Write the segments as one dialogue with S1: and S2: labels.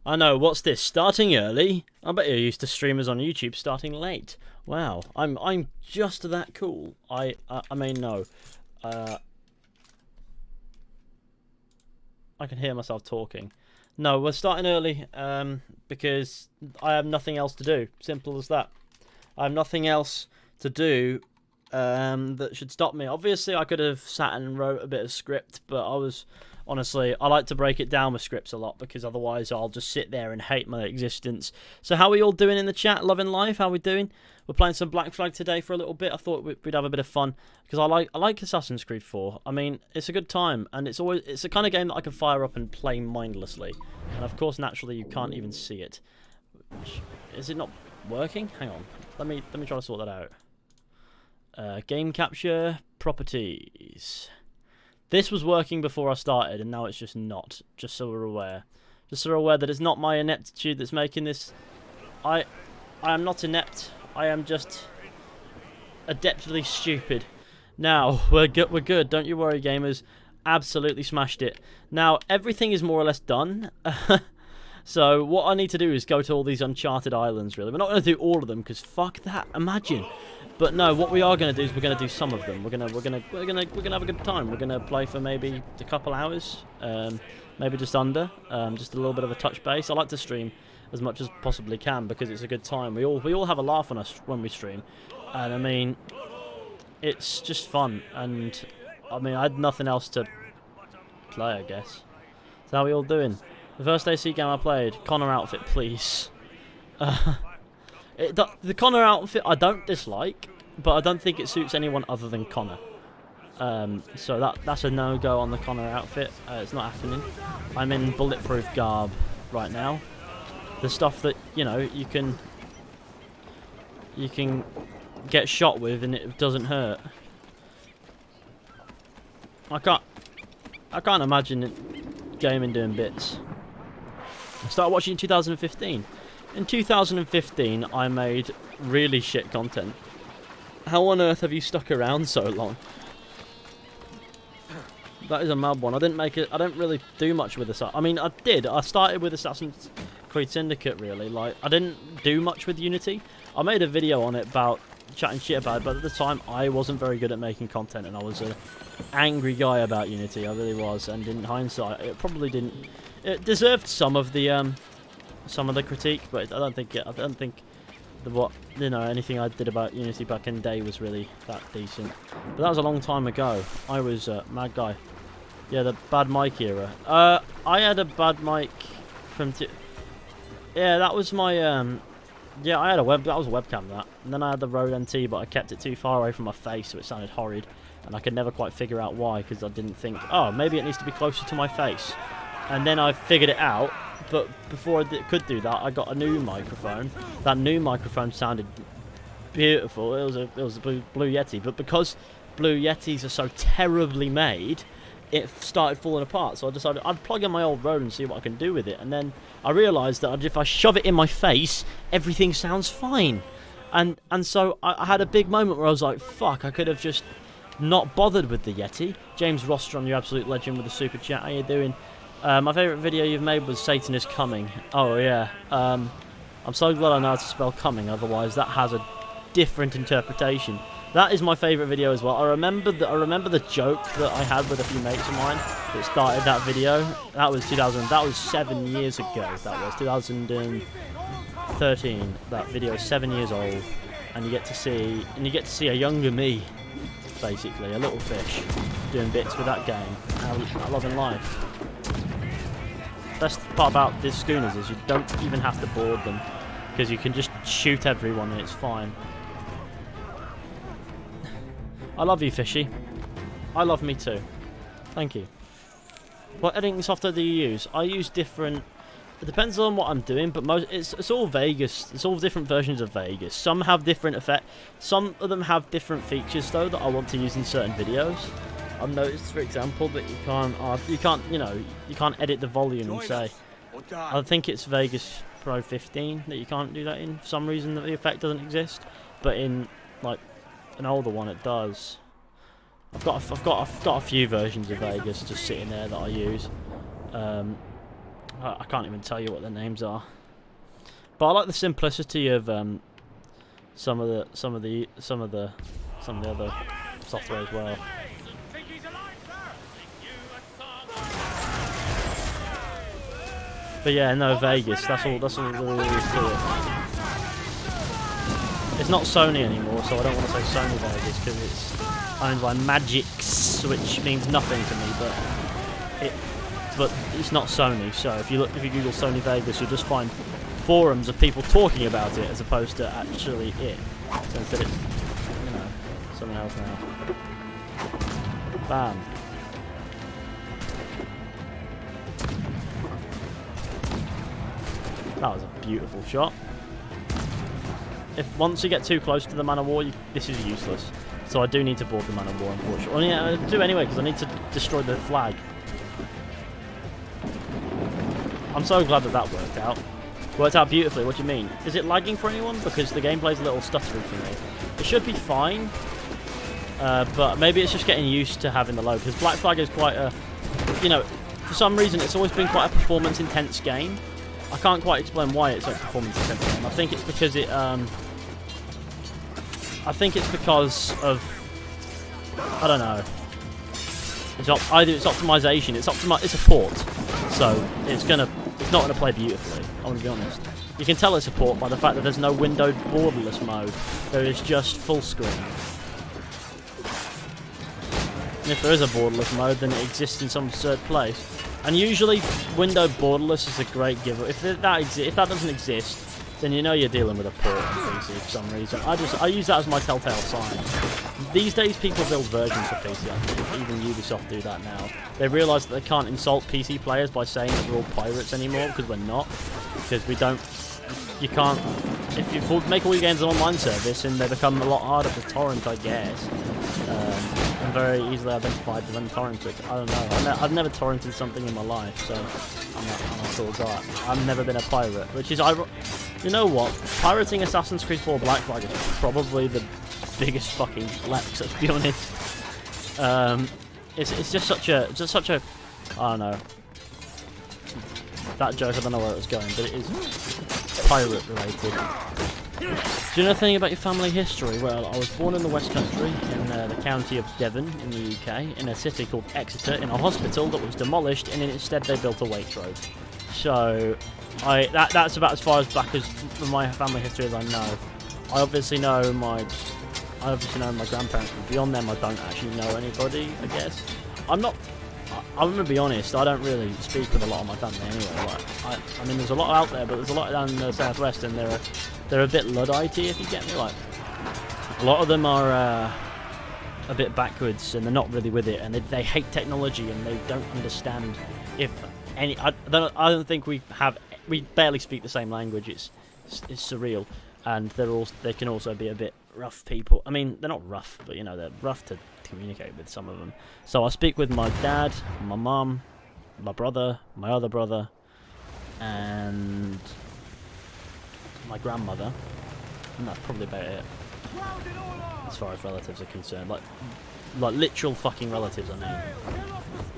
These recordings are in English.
S1: I know, what's this? Starting early? I bet you're used to streamers on YouTube starting late. Wow, I'm just that cool. I mean, no. I can hear myself talking. No, we're starting early because I have nothing else to do. Simple as that. I have nothing else to do that should stop me. Obviously, I could have sat and wrote a bit of script, but honestly, I like to break it down with scripts a lot because otherwise I'll just sit there and hate my existence. So how are we all doing in the chat? Loving life? How are we doing? We're playing some Black Flag today for a little bit. I thought we'd have a bit of fun because I like Assassin's Creed 4. I mean, it's a good time and it's the kind of game that I can fire up and play mindlessly. And of course, naturally, you can't even see it. Is it not working? Hang on. Let me try to sort that out. Game capture properties. This was working before I started, and now it's just not. Just so we're aware. Just so we're aware that it's not my ineptitude that's making this. I am not inept. I am just adeptly stupid. Now, we're good. Don't you worry, gamers. Absolutely smashed it. Now, everything is more or less done. So, what I need to do is go to all these Uncharted islands, really. We're not going to do all of them, because fuck that. Imagine. But no, what we are going to do is we're going to do some of them. We're gonna have a good time. We're going to play for maybe a couple hours, maybe just under, just a little bit of a touch base. I like to stream as much as possibly can because it's a good time. We all have a laugh on us when we stream, and I mean, it's just fun. And I mean, I had nothing else to play, I guess. So how are we all doing? The first AC game I played, Connor outfit, please. The Connor outfit I don't dislike, but I don't think it suits anyone other than Connor. So that's a no-go on the Connor outfit. It's not happening. I'm in bulletproof garb right now. The stuff that, you know, you can get shot with and it doesn't hurt. I can't imagine it gaming doing bits. I started watching in 2015. In 2015, I made really shit content. How on earth have you stuck around so long? That is a mad one. I don't really do much with this. I mean, I did. I started with Assassin's Creed Syndicate, really. Like, I didn't do much with Unity. I made a video on it about chatting shit about it, but at the time, I wasn't very good at making content, and I was an angry guy about Unity. I really was, and in hindsight, it probably didn't. It deserved some of the critique, but I don't think anything I did about Unity back in the day was really that decent. But that was a long time ago. I was mad guy. Yeah, the bad mic era. I had a bad mic from. Yeah, that was my. Yeah, I had that was a webcam that, and then I had the Rode NT, but I kept it too far away from my face, so it sounded horrid, and I could never quite figure out why, because I didn't think, oh, maybe it needs to be closer to my face. And then I figured it out, but before I could do that, I got a new microphone. That new microphone sounded beautiful. It was a Blue Yeti, but because Blue Yetis are so terribly made, it started falling apart. So I decided I'd plug in my old Rode and see what I can do with it. And then I realised that if I shove it in my face, everything sounds fine. And so I had a big moment where I was like, fuck, I could have just not bothered with the Yeti. James Rostron, you absolute legend with the super chat. How you doing? My favourite video you've made was Satan is Coming. Oh, yeah. I'm so glad I know how to spell coming, otherwise that has a different interpretation. That is my favourite video as well. I remember the joke that I had with a few mates of mine that started that video. That was 2000. That was 7 years ago. That was 2013. That video is 7 years old, and you get to see a younger me, basically, a little fish, doing bits with that game. I love in life. Best part about these schooners is you don't even have to board them, because you can just shoot everyone and it's fine. I love you, Fishy. I love me too. Thank you. What editing software do you use? I use different. It depends on what I'm doing, but it's all Vegas. It's all different versions of Vegas. Some have different effects. Some of them have different features though that I want to use in certain videos. I've noticed, for example, that you can't edit the volume and say. I think it's Vegas Pro 15 that you can't do that in. For some reason, that the effect doesn't exist, but in like an older one, it does. I've got a few versions of Vegas just sitting there that I use. I can't even tell you what their names are. But I like the simplicity of some of the other software as well. But yeah, no, Vegas. That's all there is to it. It's not Sony anymore, so I don't want to say Sony Vegas because it's owned by Magix, which means nothing to me. But it's not Sony. So if you Google Sony Vegas, you'll just find forums of people talking about it as opposed to actually it. So instead it's, you know, something else now. Bam. That was a beautiful shot. If once you get too close to the Man of War, this is useless. So I do need to board the Man of War, unfortunately. Well, yeah, I do anyway because I need to destroy the flag. I'm so glad that worked out. Worked out beautifully. What do you mean? Is it lagging for anyone? Because the gameplay's a little stuttery for me. It should be fine, but maybe it's just getting used to having the load. Because Black Flag is quite a, you know, for some reason it's always been quite a performance-intense game. I can't quite explain why it's a performance-intense game. I think it's because it, I think it's because of, I don't know. Either it's optimization, it's a port, so it's not gonna play beautifully. I want to be honest. You can tell it's a port by the fact that there's no windowed borderless mode. There is just full screen. And if there is a borderless mode, then it exists in some absurd place. And usually, windowed borderless is a great giver. If that doesn't exist, then you know you're dealing with a port on PC for some reason. I use that as my telltale sign. These days, people build versions for PC. I think even Ubisoft do that now. They realise that they can't insult PC players by saying that we're all pirates anymore because we're not. Because we don't. You can't. If you make all your games an online service, and they become a lot harder to torrent, I guess. And very easily identified when torrenting. I don't know. I've never torrented something in my life, so I'm not sure that. I've never been a pirate, which is you know what? Pirating Assassin's Creed 4 Black Flag is probably the biggest fucking flex. Let's be honest. It's just such a I don't know. That joke, I don't know where it was going, but it is pirate related. Do you know anything about your family history? Well, I was born in the West Country, in the county of Devon, in the UK, in a city called Exeter, in a hospital that was demolished, and instead they built a Waitrose. So, that's about as far back as from my family history as I know. I obviously know my grandparents, but beyond them, I don't actually know anybody. I guess I'm going to be honest. I don't really speak with a lot of my family anyway. Like, I mean, there's a lot out there, but there's a lot down in the southwest, and they're a bit Luddite-y, if you get me. Like, a lot of them are a bit backwards, and they're not really with it, and they hate technology, and they don't understand if any. I don't think we barely speak the same language. It's surreal, and they can also be a bit rough people. I mean, they're not rough, but you know, they're rough to communicate with, some of them. So I speak with my dad, my mum, my brother, my other brother, and my grandmother, and that's probably about it as far as relatives are concerned. Like literal fucking relatives, I mean.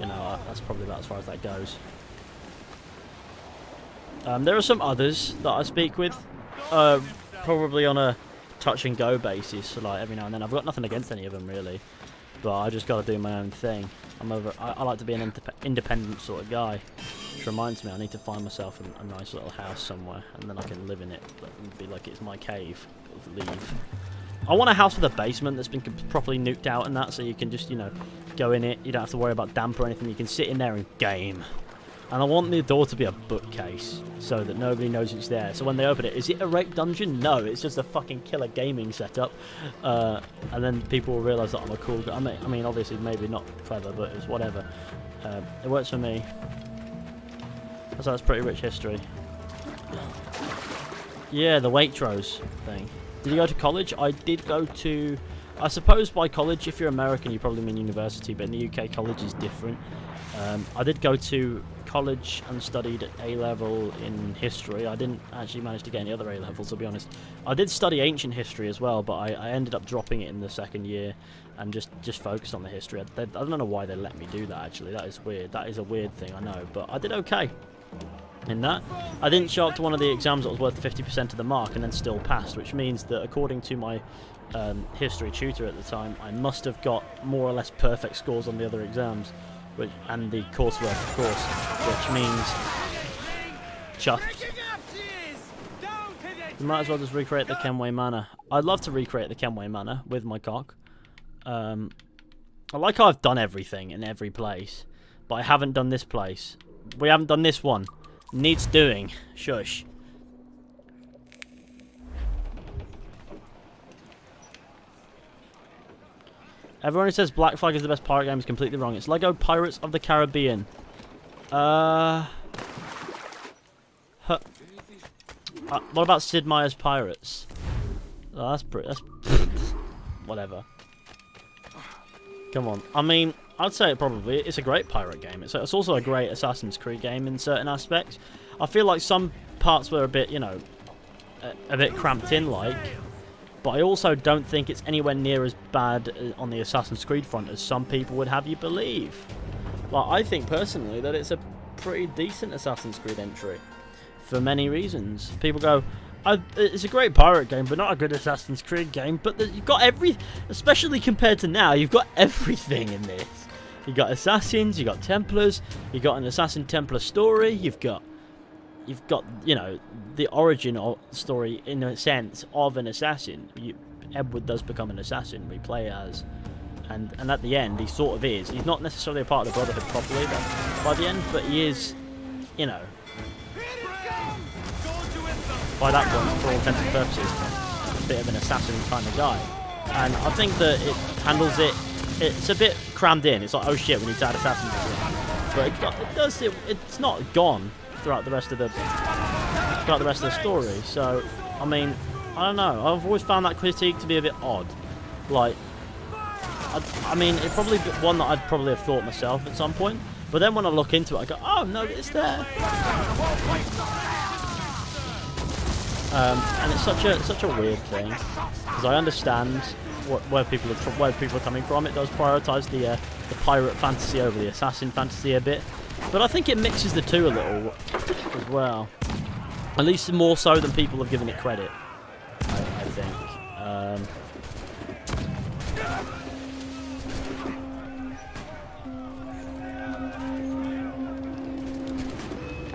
S1: You know, that's probably about as far as that goes. There are some others that I speak with, probably on a touch and go basis, so like every now and then. I've got nothing against any of them really, but I just got to do my own thing. I like to be an independent sort of guy, which reminds me I need to find myself a nice little house somewhere, and then I can live in it and be like it's my cave. Leave. I want a house with a basement that's been properly nuked out and that, so you can just, you know, go in it. You don't have to worry about damp or anything. You can sit in there and game. And I want the door to be a bookcase, so that nobody knows it's there. So when they open it, is it a rape dungeon? No, it's just a fucking killer gaming setup. And then people will realise that I'm a cool guy. I mean, obviously, maybe not clever, but it's whatever. It works for me. So that's pretty rich history. Yeah, the Waitrose thing. Did you go to college? I did go to... I suppose by college, if you're American, you probably mean university, but in the UK, college is different. I did go to college and studied at A-level in history. I didn't actually manage to get any other A-levels, to be honest. I did study ancient history as well, but I ended up dropping it in the second year and just focused on the history. I don't know why they let me do that, actually. That is weird. That is a weird thing, I know, but I did okay. in that. I didn't show up to one of the exams that was worth 50% of the mark and then still passed, which means that according to my history tutor at the time, I must have got more or less perfect scores on the other exams, and the coursework, of course, which means chuffed. You might as well just recreate the Kenway Manor. I'd love to recreate the Kenway Manor with my cock. I like how I've done everything in every place, but I haven't done this place. We haven't done this one. Needs doing. Shush. Everyone who says Black Flag is the best pirate game is completely wrong. It's Lego Pirates of the Caribbean. What about Sid Meier's Pirates? Oh, that's pretty. That's whatever. Come on. I mean, I'd say it's a great pirate game. It's also a great Assassin's Creed game in certain aspects. I feel like some parts were a bit, you know, a bit cramped in, like. But I also don't think it's anywhere near as bad on the Assassin's Creed front as some people would have you believe. Like, I think personally that it's a pretty decent Assassin's Creed entry for many reasons. People go, it's a great pirate game, but not a good Assassin's Creed game. But you've got especially compared to now, you've got everything in this. You've got assassins, you've got Templars, you've got an Assassin Templar story, you've got, you know, the origin story in a sense of an assassin. Edward does become an assassin we play as, and at the end he sort of is. He's not necessarily a part of the Brotherhood properly by the end, but he is, you know, by that point, for all intents and purposes, a bit of an assassin kind of guy. And I think that it handles it. It's a bit crammed in. It's like, oh shit, we need to add assassins again. But it's not gone throughout the rest of the story. So, I mean, I don't know. I've always found that critique to be a bit odd. Like, I mean, it's probably one that I'd probably have thought myself at some point. But then when I look into it, I go, oh no, it's there. And it's such a weird thing, because I understand where people are coming from. It does prioritise the pirate fantasy over the assassin fantasy a bit, but I think it mixes the two a little as well. At least more so than people have given it credit, I think.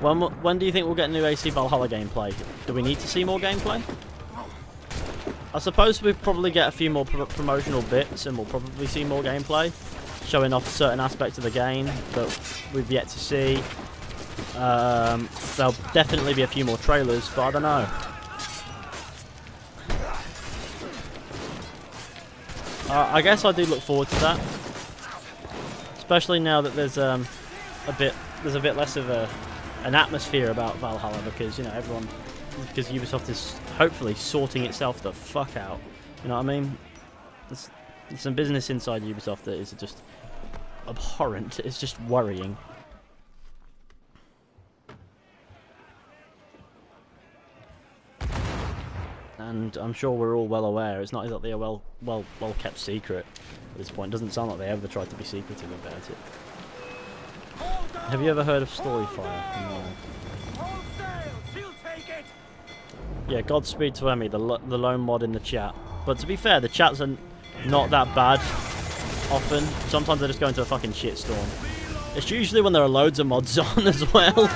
S1: When do you think we'll get new AC Valhalla gameplay? Do we need to see more gameplay? I suppose we'll probably get a few more promotional bits, and we'll probably see more gameplay, showing off certain aspects of the game that we've yet to see. There'll definitely be a few more trailers, but I don't know. I guess I do look forward to that, especially now that there's a bit less of an atmosphere about Valhalla, because, you know, because Ubisoft is hopefully sorting itself the fuck out. You know what I mean? There's some business inside Ubisoft that is just abhorrent. It's just worrying. And I'm sure we're all well aware. It's not exactly a well kept secret at this point. It doesn't sound like they ever tried to be secretive about it. Have you ever heard of Storyfire? No. Yeah, Godspeed to Emmy, the lone mod in the chat. But to be fair, the chats are not that bad often. Sometimes they just go into a fucking shitstorm. It's usually when there are loads of mods on as well.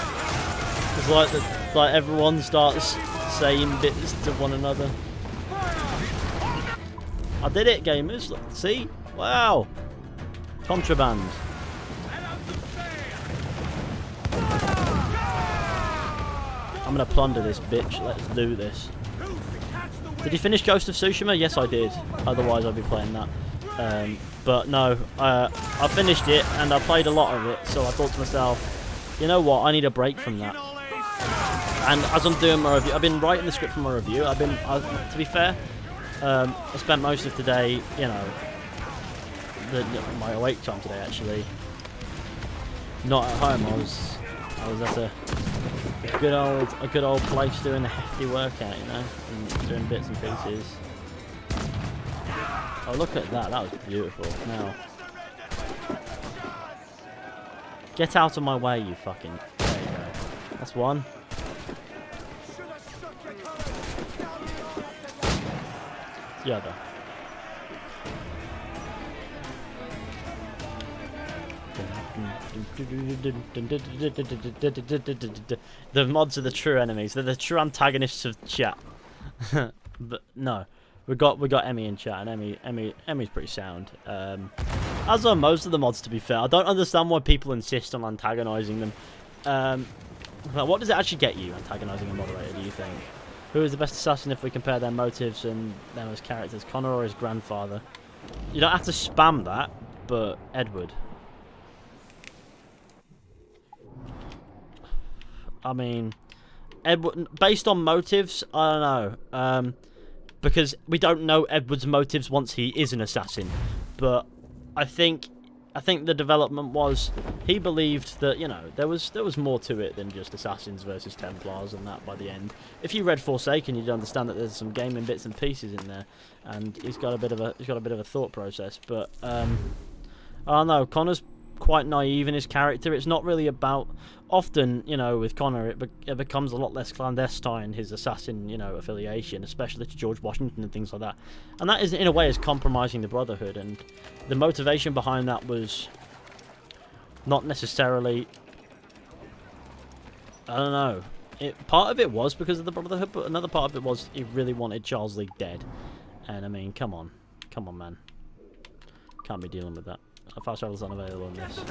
S1: It's like everyone starts saying bits to one another. I did it, gamers. See? Wow. Contraband. I'm gonna plunder this bitch. Let's do this. Did you finish Ghost of Tsushima? Yes, I did. Otherwise, I'd be playing that. But no, I finished it and I played a lot of it. So I thought to myself, you know what? I need a break from that. And as I'm doing my review, I've been writing the script for my review. To be fair, I spent most of today, you know, my awake time today actually, not at home. I was at a good old place doing a hefty workout, you know, and doing bits and pieces. Oh, look at that! That was beautiful. Now, get out of my way, you fucking. There you go. That's one. The other. The mods are the true enemies. They're the true antagonists of chat. But no, we got Emmy in chat, and Emmy's pretty sound. As are most of the mods, to be fair. I don't understand why people insist on antagonizing them. But what does it actually get you, antagonizing a moderator, do you think? Who is the best assassin if we compare their motives and them as characters, Connor or his grandfather? You don't have to spam that, but Edward. I mean, Edward, based on motives, I don't know. Because we don't know Edward's motives once he is an assassin. But I think the development was he believed that, you know, there was more to it than just assassins versus Templars and that by the end. If you read Forsaken, you'd understand that there's some gaming bits and pieces in there, and he's got a bit of a thought process. But I don't know, Connor's quite naive in his character. It's not really about, often, you know, with Connor it becomes a lot less clandestine, his assassin, you know, affiliation, especially to George Washington and things like that, and that is in a way is compromising the Brotherhood, and the motivation behind that was not necessarily, I don't know, part of it was because of the Brotherhood, but another part of it was he really wanted Charles Lee dead. And I mean, come on man, can't be dealing with that. Fast travel's unavailable in this.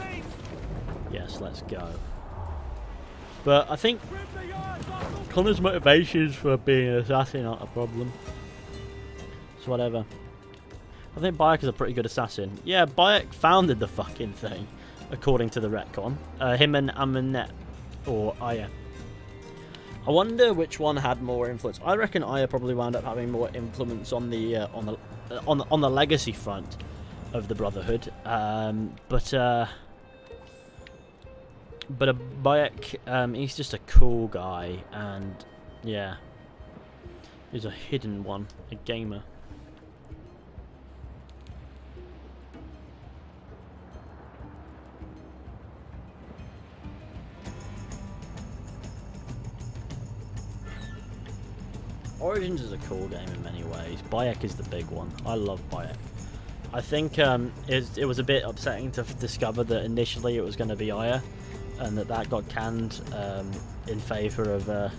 S1: Yes, let's go. But I think Connor's motivations for being an assassin aren't a problem. So whatever. I think Bayek is a pretty good assassin. Yeah, Bayek founded the fucking thing, according to the retcon. Him and Amenet, or Aya. I wonder which one had more influence. I reckon Aya probably wound up having more influence on the legacy front of the Brotherhood, but Bayek, he's just a cool guy, and yeah, he's a hidden one, a gamer. Origins is a cool game in many ways. Bayek is the big one. I love Bayek. I think it was a bit upsetting to discover that initially it was going to be Aya, and that got canned in favour of a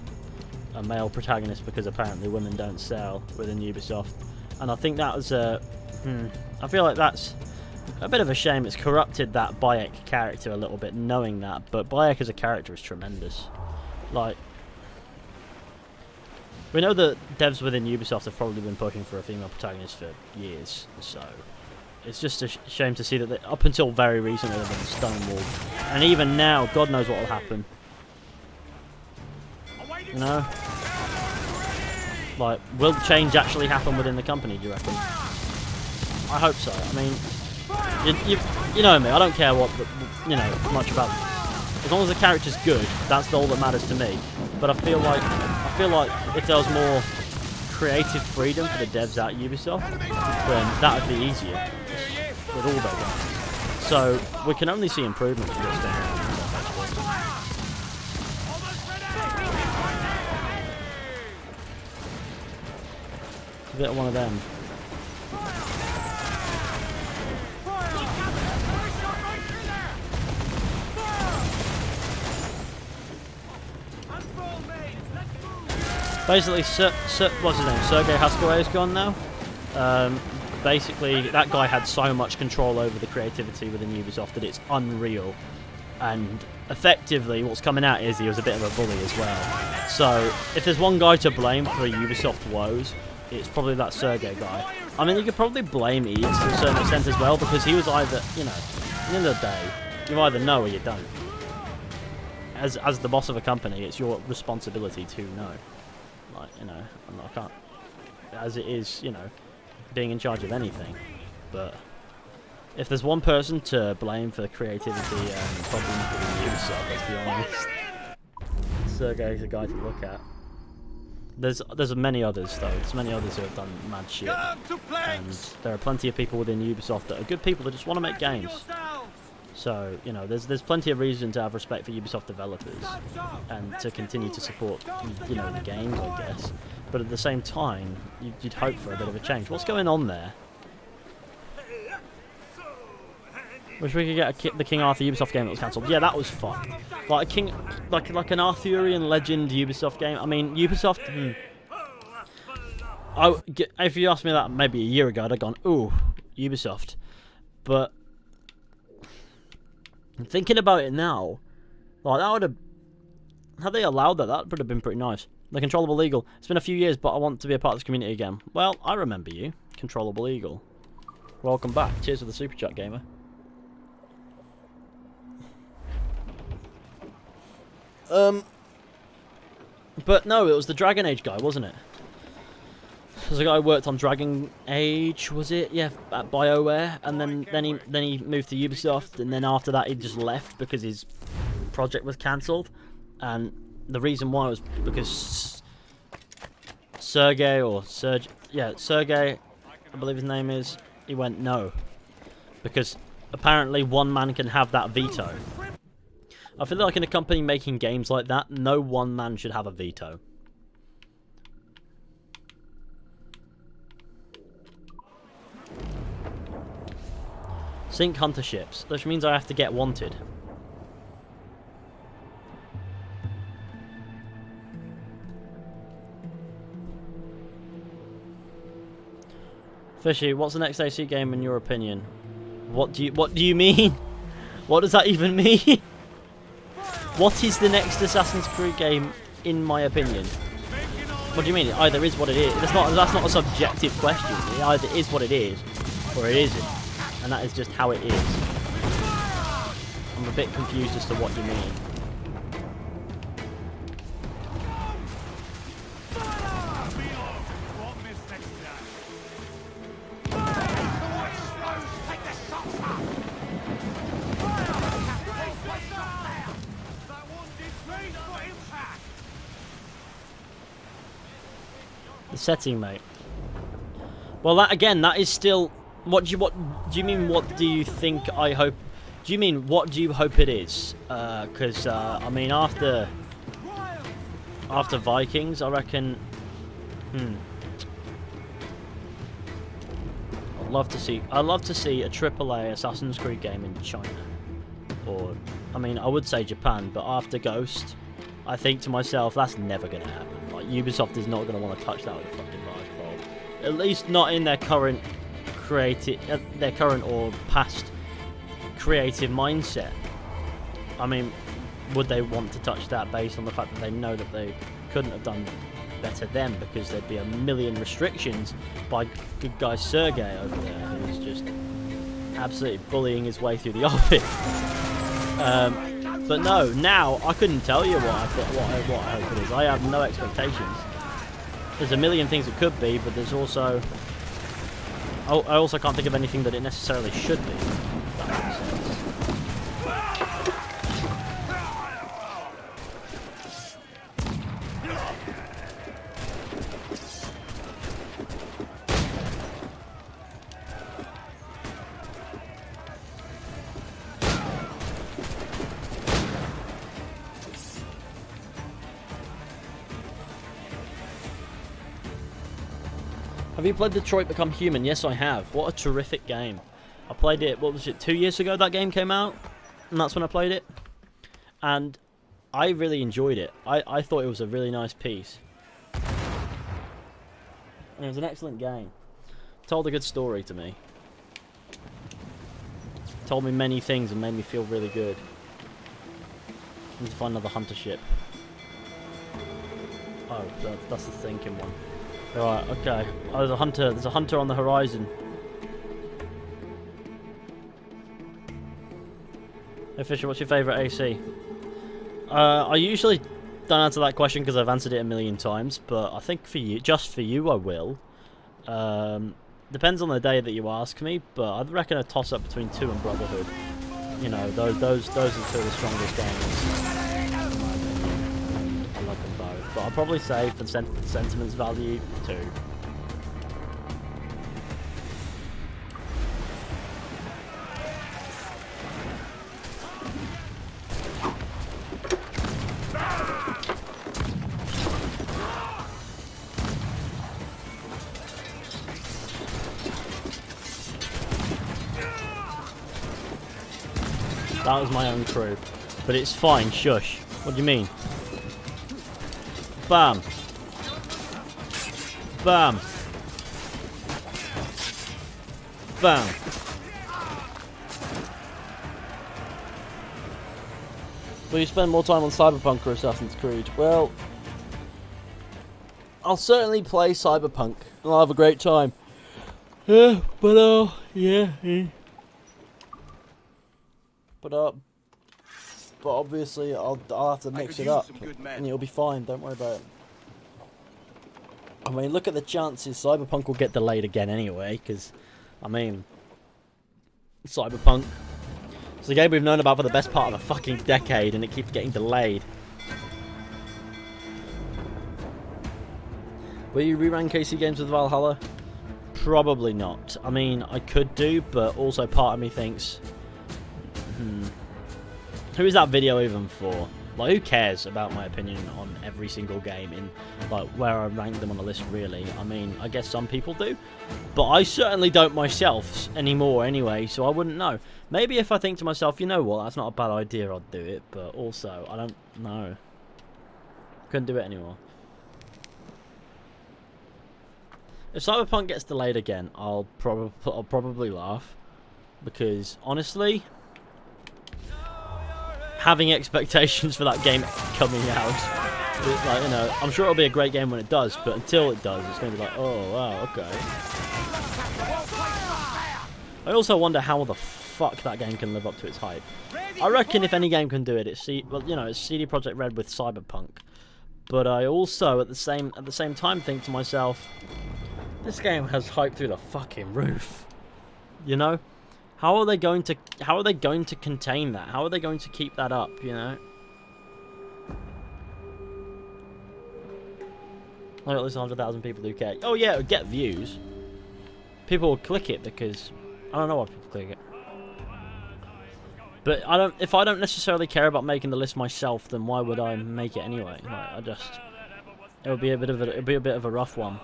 S1: male protagonist, because apparently women don't sell within Ubisoft. And I think that was I feel like that's a bit of a shame. It's corrupted that Bayek character a little bit, knowing that. But Bayek as a character is tremendous. Like, we know that devs within Ubisoft have probably been pushing for a female protagonist for years, so it's just a shame to see that up until very recently they've been stonewalled, and even now, God knows what will happen. You know, like, will change actually happen within the company? Do you reckon? I hope so. I mean, you know me. I don't care what much about. As long as the character's good, that's all that matters to me. But I feel like if there was more creative freedom for the devs at Ubisoft, then that would be easier with all their games. So we can only see improvements with this game. A bit of one of them. Basically, what's his name? Sergei Haskaway is gone now. Basically, that guy had so much control over the creativity within Ubisoft that it's unreal. And effectively, what's coming out is he was a bit of a bully as well. So, if there's one guy to blame for Ubisoft woes, it's probably that Sergei guy. I mean, you could probably blame Hughes to a certain extent as well, because he was either, you know, at the end of the day, you either know or you don't. As the boss of a company, it's your responsibility to know. Like, you know, I can't, as it is, you know, being in charge of anything. But if there's one person to blame for the creativity and problems with Ubisoft, let's be honest, Sergei's a guy to look at. There's many others though. There's many others who have done mad shit, and there are plenty of people within Ubisoft that are good people that just want to make games. So, you know, there's plenty of reason to have respect for Ubisoft developers and to continue to support, you know, the games, I guess. But at the same time, you'd hope for a bit of a change. What's going on there? Wish we could get the King Arthur Ubisoft game that was cancelled. Yeah, that was fun. Like a like an Arthurian legend Ubisoft game. I mean, Ubisoft. If you asked me that maybe a year ago, I'd have gone, "Ooh, Ubisoft." But thinking about it now, like that would have, had they allowed that, that would have been pretty nice. The Controllable Eagle. It's been a few years, but I want to be a part of this community again. Well, I remember you, Controllable Eagle. Welcome back. Cheers for the super chat, gamer. But no, it was the Dragon Age guy, wasn't it? There's a guy who worked on Dragon Age, was it? Yeah, at BioWare, and then he moved to Ubisoft, and then after that he just left because his project was cancelled, and the reason why was because Sergey, I believe his name is. He went no, because apparently one man can have that veto. I feel like in a company making games like that, no one man should have a veto. Sink hunter ships, which means I have to get wanted. Fishy, what's the next AC game in your opinion? What do you mean? What does that even mean? What is the next Assassin's Creed game, in my opinion? What do you mean? It either is what it is. That's not a subjective question. It either is what it is, or it isn't. And that is just how it is. I'm a bit confused as to what you mean. The setting, mate. Well, that again, that is still. What do you mean? What do you think? I hope. Do you mean what do you hope it is? Because I mean, after Vikings, I reckon. I'd love to see a AAA Assassin's Creed game in China, or I mean, I would say Japan, but after Ghost, I think to myself that's never gonna happen. Like Ubisoft is not gonna want to touch that with a fucking barge pole. At least not in their current or past creative mindset. I mean, would they want to touch that based on the fact that they know that they couldn't have done better then because there'd be a million restrictions by good guy Sergey over there who's just absolutely bullying his way through the office. But no, now I couldn't tell you what I hope it is. I have no expectations. There's a million things it could be, but there's also I also can't think of anything that it necessarily should be. If that makes sense. Have you played Detroit Become Human? Yes, I have. What a terrific game. I played it, what was it, 2 years ago that game came out? And that's when I played it. And I really enjoyed it. I thought it was a really nice piece. And it was an excellent game. Told a good story to me. Told me many things and made me feel really good. Need to find another hunter ship. Oh, that's the thinking one. Right, okay. Oh, there's a hunter on the horizon. Hey Fisher, what's your favourite AC? I usually don't answer that question because I've answered it a million times, but I think for you, just for you, I will. Depends on the day that you ask me, but I reckon a toss-up between 2 and Brotherhood. You know, those are 2 of the strongest games. I love them both, but I'll probably say for sentiment's value, 2. That was my own crew. But it's fine, shush. What do you mean? Bam. Bam. Bam. Will you spend more time on Cyberpunk or Assassin's Creed? Well, I'll certainly play Cyberpunk and I'll have a great time. Yeah, but obviously I'll have to mix it up and it'll be fine, don't worry about it. I mean, look at the chances. Cyberpunk will get delayed again anyway, because, I mean, Cyberpunk, it's a game we've known about for the best part of a fucking decade and it keeps getting delayed. Will you rerun KC games with Valhalla? Probably not. I mean, I could do, but also part of me thinks, who is that video even for? Like, who cares about my opinion on every single game in, like, where I rank them on the list, really? I mean, I guess some people do, but I certainly don't myself anymore anyway, so I wouldn't know. Maybe if I think to myself, you know what, that's not a bad idea, I'd do it, but also, I don't know. Couldn't do it anymore. If Cyberpunk gets delayed again, I'll probably laugh, because, honestly, having expectations for that game coming out, like, you know, I'm sure it'll be a great game when it does, but until it does, it's going to be like, oh wow, okay. I also wonder how the fuck that game can live up to its hype. I reckon if any game can do it, it's CD Projekt Red with Cyberpunk. But I also at the same time think to myself, this game has hype through the fucking roof. You know? How are they going to contain that? How are they going to keep that up, you know? I got this 100,000 people who care. Oh yeah, it would get views. People will click it because I don't know why people click it. But if I don't necessarily care about making the list myself, then why would I make it anyway? Like, it would be a bit of a rough one.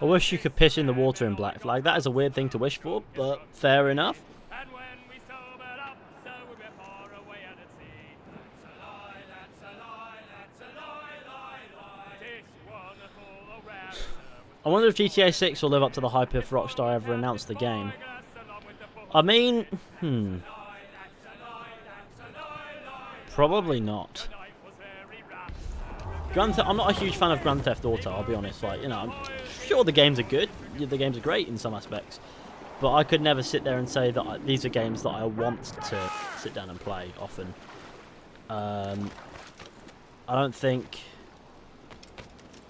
S1: I wish you could piss in the water in Black Flag. That is a weird thing to wish for, but fair enough. I wonder if GTA 6 will live up to the hype if Rockstar ever announced the game. I mean, probably not. I'm not a huge fan of Grand Theft Auto, I'll be honest. Like, you know, I'm sure the games are good. The games are great in some aspects. But I could never sit there and say that these are games that I want to sit down and play often. I don't think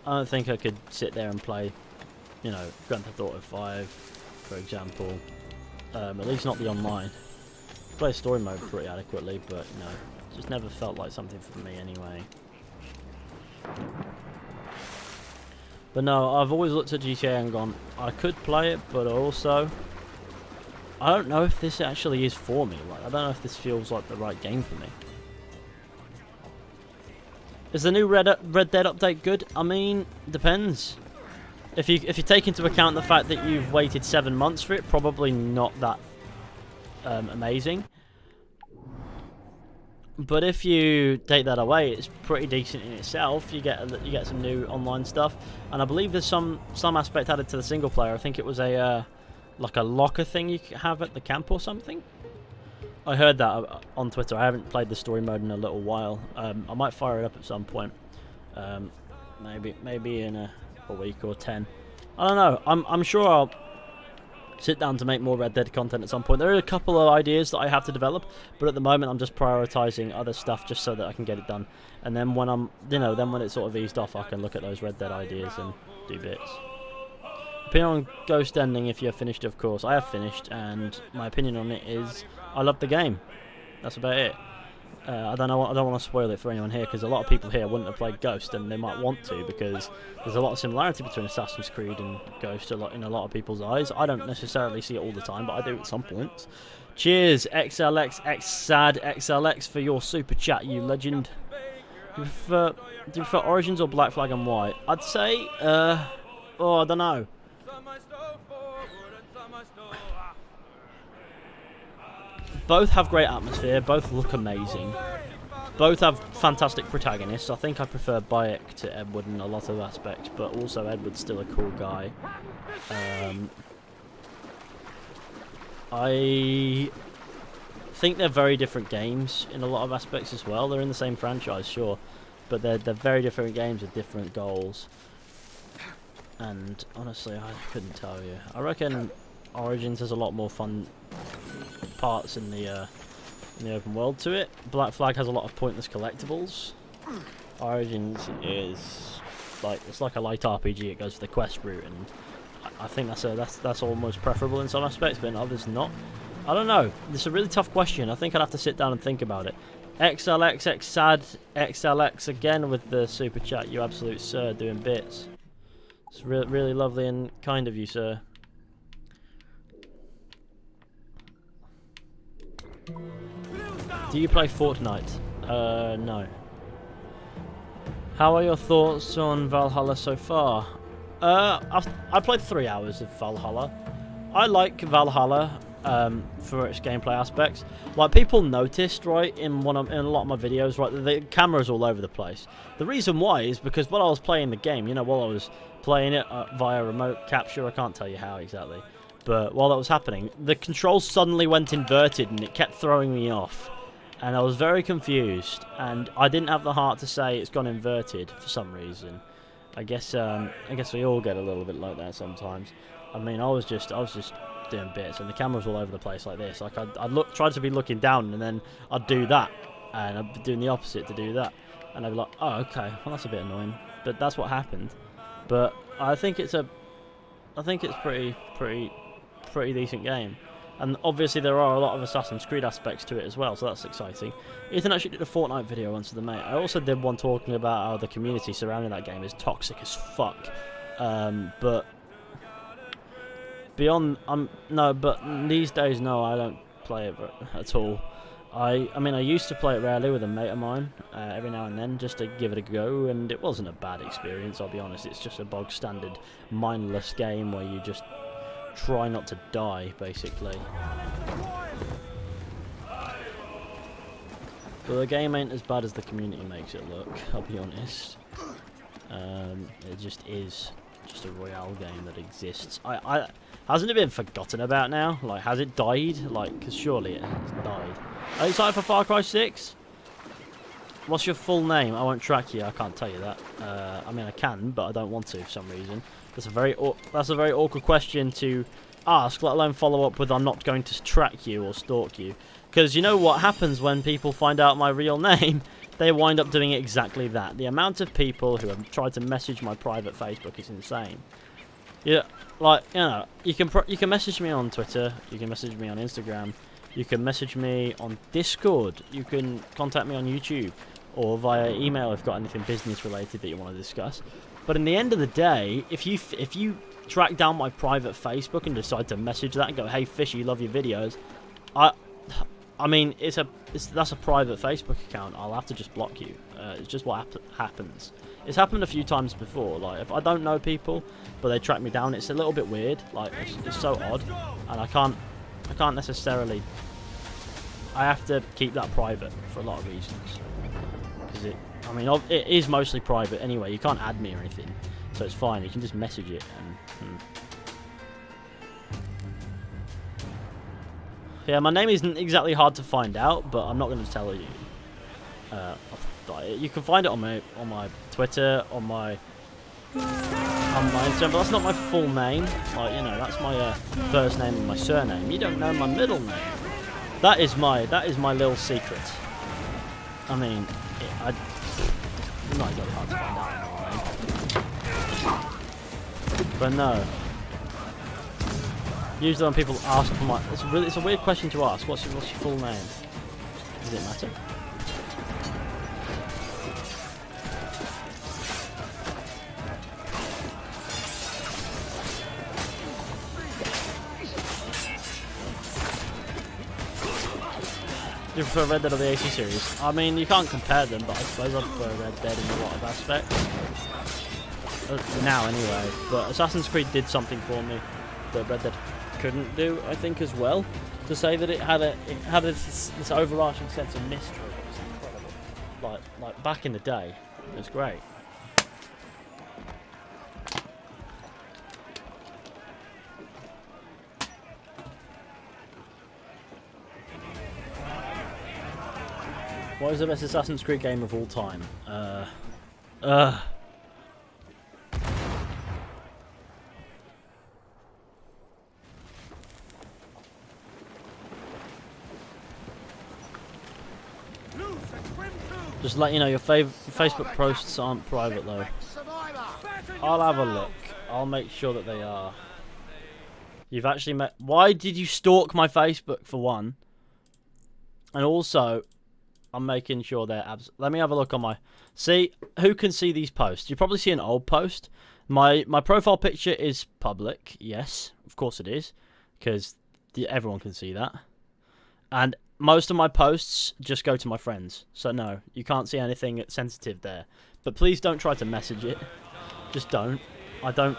S1: I could sit there and play, you know, Grand Theft Auto 5, for example. At least not the online. Play story mode pretty adequately, but, you know, it just never felt like something for me anyway. But no, I've always looked at GTA and gone, I could play it, but also, I don't know if this actually is for me. Like, I don't know if this feels like the right game for me. Is the new Red Dead update good? I mean, depends. If you take into account the fact that you've waited 7 months for it, probably not that amazing. But if you take that away, it's pretty decent in itself. You get some new online stuff, and I believe there's some aspect added to the single player. I think it was a like a locker thing you could have at the camp or something. I heard that on Twitter. I haven't played the story mode in a little while. I might fire it up at some point. Maybe in a week or 10. I don't know. I'm sure I'll sit down to make more Red Dead content at some point. There are a couple of ideas that I have to develop, but at the moment I'm just prioritizing other stuff just so that I can get it done. And then when when it's sort of eased off, I can look at those Red Dead ideas and do bits. Opinion on Ghost Ending, if you have finished, of course. I have finished, and my opinion on it is I love the game. That's about it. I don't want to spoil it for anyone here, because a lot of people here wouldn't have played Ghost, and they might want to, because there's a lot of similarity between Assassin's Creed and Ghost in a lot of people's eyes. I don't necessarily see it all the time, but I do at some points. Cheers, XLX XLX for your super chat, you legend. Do you prefer Origins or Black Flag and White? I'd say, I don't know. Both have great atmosphere, both look amazing. Both have fantastic protagonists. I think I prefer Bayek to Edward in a lot of aspects, but also Edward's still a cool guy. I think they're very different games in a lot of aspects as well. They're in the same franchise, sure, but they're very different games with different goals. And honestly, I couldn't tell you. I reckon Origins has a lot more fun parts in the open world to it. Black Flag has a lot of pointless collectibles. Origins is like, it's like a light RPG. It goes for the quest route, and I think that's almost preferable in some aspects, but in others not. I don't know. It's a really tough question. I think I'd have to sit down and think about it. XLXX sad XLX again with the super chat. You absolute sir, doing bits. It's really lovely and kind of you, sir. Do you play Fortnite? No. How are your thoughts on Valhalla so far? I played 3 hours of Valhalla. I like Valhalla for its gameplay aspects. Like, people noticed, right, in a lot of my videos, right, the camera's all over the place. The reason why is because while I was playing the game, you know, while I was playing it via remote capture, I can't tell you how exactly, but while that was happening, the controls suddenly went inverted and it kept throwing me off. And I was very confused, and I didn't have the heart to say it's gone inverted for some reason. I guess we all get a little bit like that sometimes. I mean, I was just doing bits, and the camera's all over the place like this. Like I'd try to be looking down, and then I'd do that, and I'd be doing the opposite to do that, and I'd be like, oh, okay, well that's a bit annoying, but that's what happened. But I think it's pretty decent game. And obviously there are a lot of Assassin's Creed aspects to it as well, so that's exciting. Ethan actually did a Fortnite video once to the mate. I also did one talking about how the community surrounding that game is toxic as fuck. But beyond, but these days, no, I don't play it at all. I mean, I used to play it rarely with a mate of mine, every now and then, just to give it a go, and it wasn't a bad experience, I'll be honest. It's just a bog standard, mindless game where you just try not to die, basically. But the game ain't as bad as the community makes it look, I'll be honest. It just is just a Royale game that exists. Hasn't it been forgotten about now? Like, has it died? Like, because surely it has died. Are you excited for Far Cry 6? What's your full name? I won't track you, I can't tell you that. I mean, I can, but I don't want to for some reason. That's a very awkward question to ask, let alone follow up with I'm not going to track you or stalk you. Because you know what happens when people find out my real name? They wind up doing exactly that. The amount of people who have tried to message my private Facebook is insane. Yeah, like, you know, you can message me on Twitter, you can message me on Instagram, you can message me on Discord, you can contact me on YouTube, or via email if you've got anything business related that you want to discuss. But in the end of the day, if you track down my private Facebook and decide to message that and go, hey Fishy, love your videos, I mean, that's a private Facebook account. I'll have to just block you. It's just what happens. It's happened a few times before. Like, if I don't know people, but they track me down, it's a little bit weird. Like, it's so odd, and I can't necessarily. I have to keep that private for a lot of reasons. Because I mean, it is mostly private anyway. You can't add me or anything, so it's fine. You can just message it. Yeah, my name isn't exactly hard to find out, but I'm not going to tell you. You can find it on my Twitter, on my Instagram, but that's not my full name. Like, you know, that's my first name and my surname. You don't know my middle name. That is my little secret. I mean, it's not exactly hard to find out my name. But no. Usually when people ask for my... It's a weird question to ask. What's your full name? Does it matter? Do you prefer Red Dead or the AC series? I mean, you can't compare them, but I suppose I prefer Red Dead in a lot of aspects. Now, anyway. But Assassin's Creed did something for me that Red Dead couldn't do, I think, as well. To say that it had this overarching sense of mystery was incredible. Like back in the day, it was great. What is the best Assassin's Creed game of all time? Just let you know, your Facebook posts aren't private though. I'll have a look. I'll make sure that they are. You've actually met. Why did you stalk my Facebook for one? And also, I'm making sure they're let me have a look on my. See who can see these posts. You probably see an old post. My profile picture is public. Yes, of course it is, because everyone can see that. And most of my posts just go to my friends. So no, you can't see anything sensitive there. But please don't try to message it. Just don't. I don't.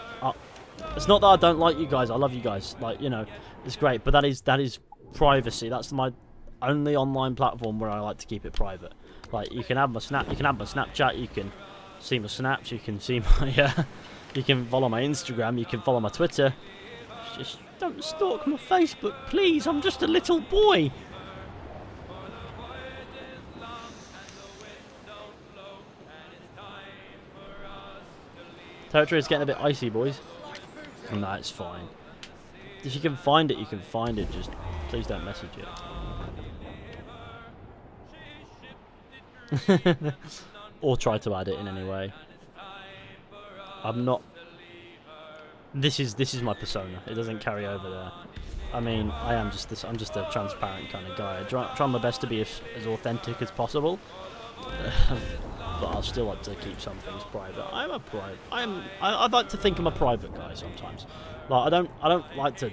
S1: It's not that I don't like you guys. I love you guys. Like, you know, it's great. But that is privacy. That's my only online platform where I like to keep it private. Like, you can have my you can have my Snapchat. You can see my snaps. You can see my. You can follow my Instagram. You can follow my Twitter. Just don't stalk my Facebook, please. I'm just a little boy. Territory is getting a bit icy, boys. No, it's fine. If you can find it, you can find it. Just please don't message it. Or try to add it in any way. I'm not. This is my persona. It doesn't carry over there. I mean, I'm just a transparent kind of guy. I try my best to be as authentic as possible. But I'll still like to keep some things private. I'd like to think I'm a private guy sometimes. Like, I don't like to.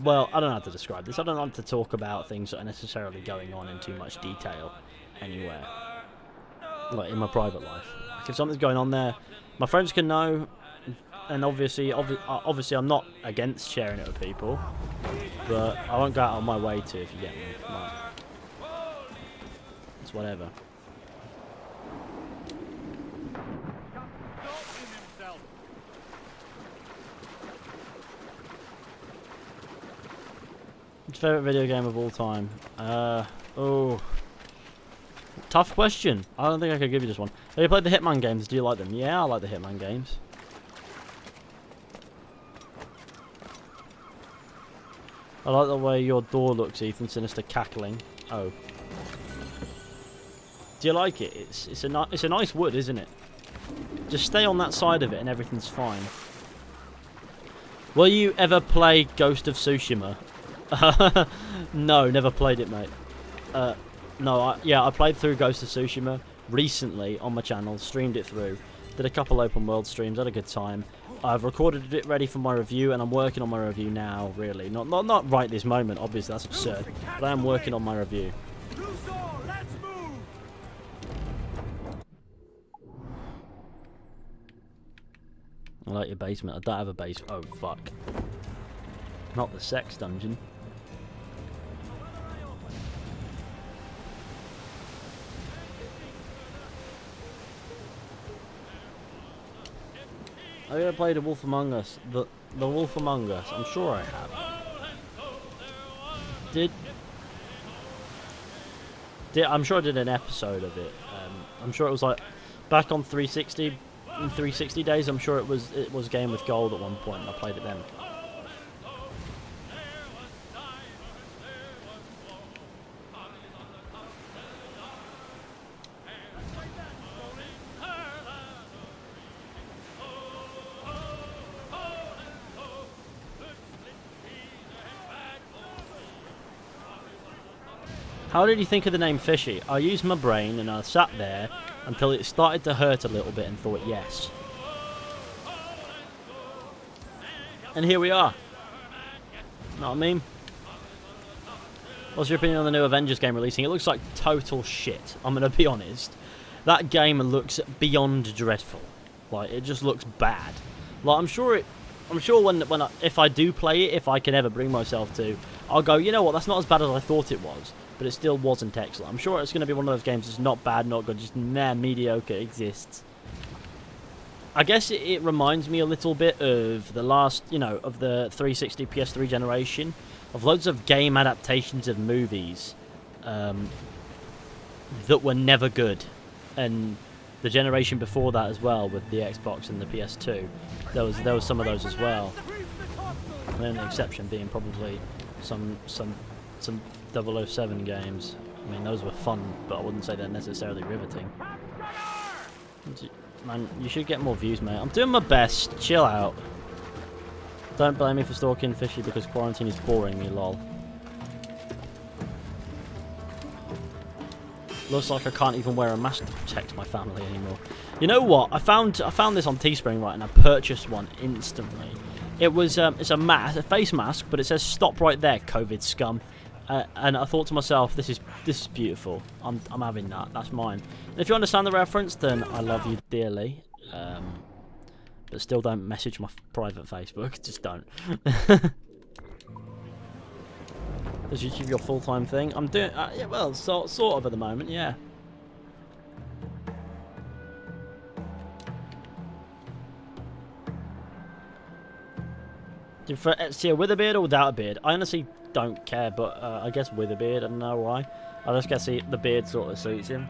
S1: Well, I don't know how to describe this. I don't like to talk about things that are necessarily going on in too much detail anywhere. Like in my private life. Like if something's going on there, my friends can know. And obviously I'm not against sharing it with people, but I won't go out of my way to, if you get me. Like, it's whatever. Favorite video game of all time? Oh, tough question. I don't think I could give you this one. Have you played the Hitman games? Do you like them? Yeah, I like the Hitman games. I like the way your door looks, Ethan. Sinister cackling. Oh, do you like it? It's a nice wood, isn't it? Just stay on that side of it, and everything's fine. Will you ever play Ghost of Tsushima? No, never played it, mate. No, I played through Ghost of Tsushima recently on my channel, streamed it through, did a couple open world streams, had a good time. I've recorded it ready for my review, and I'm working on my review now, really. Not right this moment, obviously, that's absurd, but I am working on my review. I like your basement. I don't have a basement. Oh, fuck. Not the sex dungeon. Have you ever played The Wolf Among Us? The Wolf Among Us. I'm sure I have. I'm sure I did an episode of it. I'm sure it was like back on 360. In 360 days, I'm sure it was Game with Gold at one point. And I played it then. How did you think of the name Fishy? I used my brain and I sat there until it started to hurt a little bit and thought yes. And here we are. Know what I mean? What's your opinion on the new Avengers game releasing? It looks like total shit. I'm going to be honest. That game looks beyond dreadful. Like, it just looks bad. Like, I'm sure I'm sure if I do play it, if I can ever bring myself to, I'll go, you know what, that's not as bad as I thought it was, but it still wasn't excellent. I'm sure it's going to be one of those games that's not bad, not good, just mediocre, exists. I guess it reminds me a little bit of the last, of the 360 PS3 generation, of loads of game adaptations of movies that were never good, and the generation before that as well, with the Xbox and the PS2, there was some of those as well. The only exception being probably some 007 games. I mean, those were fun, but I wouldn't say they're necessarily riveting. Man, you should get more views, mate. I'm doing my best. Chill out. Don't blame me for stalking Fishy because quarantine is boring me, lol. Looks like I can't even wear a mask to protect my family anymore. You know what? I found this on Teespring, right, and I purchased one instantly. It was it's a face mask, but it says "Stop right there, COVID scum." And I thought to myself, this is beautiful. I'm having that. That's mine. And if you understand the reference, then I love you dearly. But still, don't message my private Facebook. Just don't. Is YouTube your full-time thing? I'm doing, yeah, well, sort of at the moment, yeah. Do you prefer STO with a beard or without a beard? I honestly don't care, but I guess with a beard, I don't know why. I just guess the beard sort of suits him.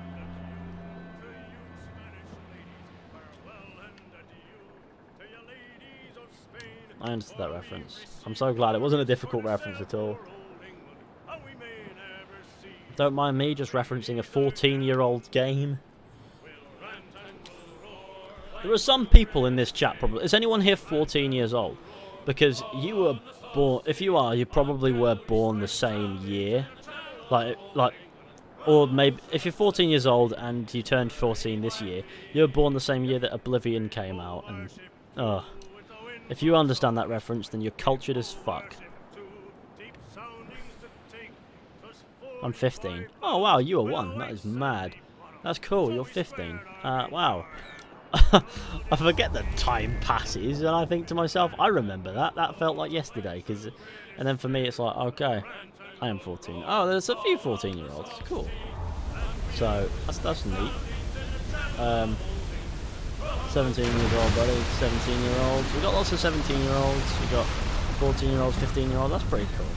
S1: I understood that reference. I'm so glad it wasn't a difficult reference at all. Don't mind me just referencing a 14-year-old game. There are some people in this chat probably. Is anyone here 14 years old? Because you were born. If you are, you probably were born the same year. Or maybe if you're 14 years old and you turned 14 this year, you were born the same year that Oblivion came out. And if you understand that reference, then you're cultured as fuck. I'm 15. Oh wow, you are 1. That is mad. That's cool. You're 15. Wow. I forget that time passes, and I think to myself, I remember that. That felt like yesterday. And then for me, it's like, okay, I am 14. Oh, there's a few 14-year-olds. Cool. So that's neat. 17 years old, buddy. 17-year-olds. We got lots of 17-year-olds. We got 14-year-olds, 15-year-olds. That's pretty cool.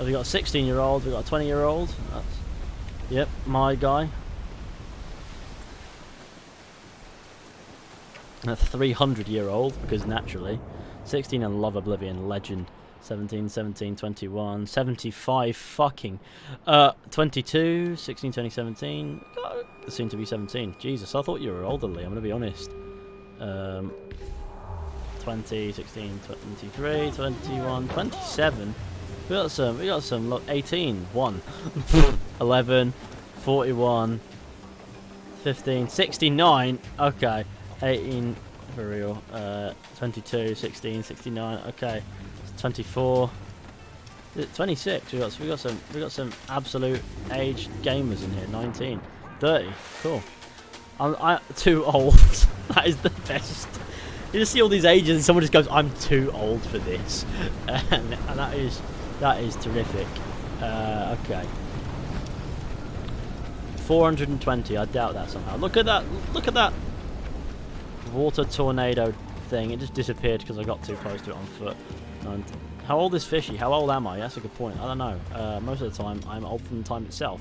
S1: We got a 16-year-old. We got a 20-year-old. Yep, my guy. A 300-year-old, because naturally. 16 and love Oblivion, legend. 17, 17, 21, 75, fucking. 22, 16, 20, 17. Soon to be 17. Jesus, I thought you were older, Lee, I'm going to be honest. 20, 16, 23, 21, 27. We got some, look, 18, 1. 11, 41, 15, 69, okay. 18 for real. 22, 16, 69. Okay, 24, 26. We got some absolute aged gamers in here. 19, 30. Cool. I'm too old. That is the best. You just see all these ages, and someone just goes, "I'm too old for this," and that is terrific. Okay. 420. I doubt that somehow. Look at that. Look at that. Water tornado thing. It just disappeared because I got too close to it on foot. And how old is Fishy? How old am I? That's a good point. I don't know. Most of the time, I'm old from the time itself.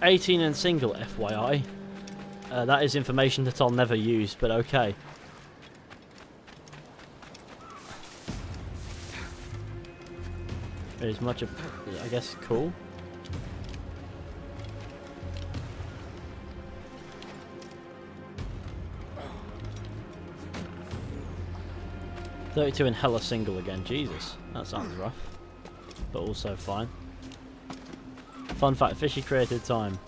S1: 18 and single, FYI. That is information that I'll never use, but okay. It is much, I guess, cool. "32 and hella single again." Jesus, that sounds rough, but also fine. Fun fact: Fishy created time.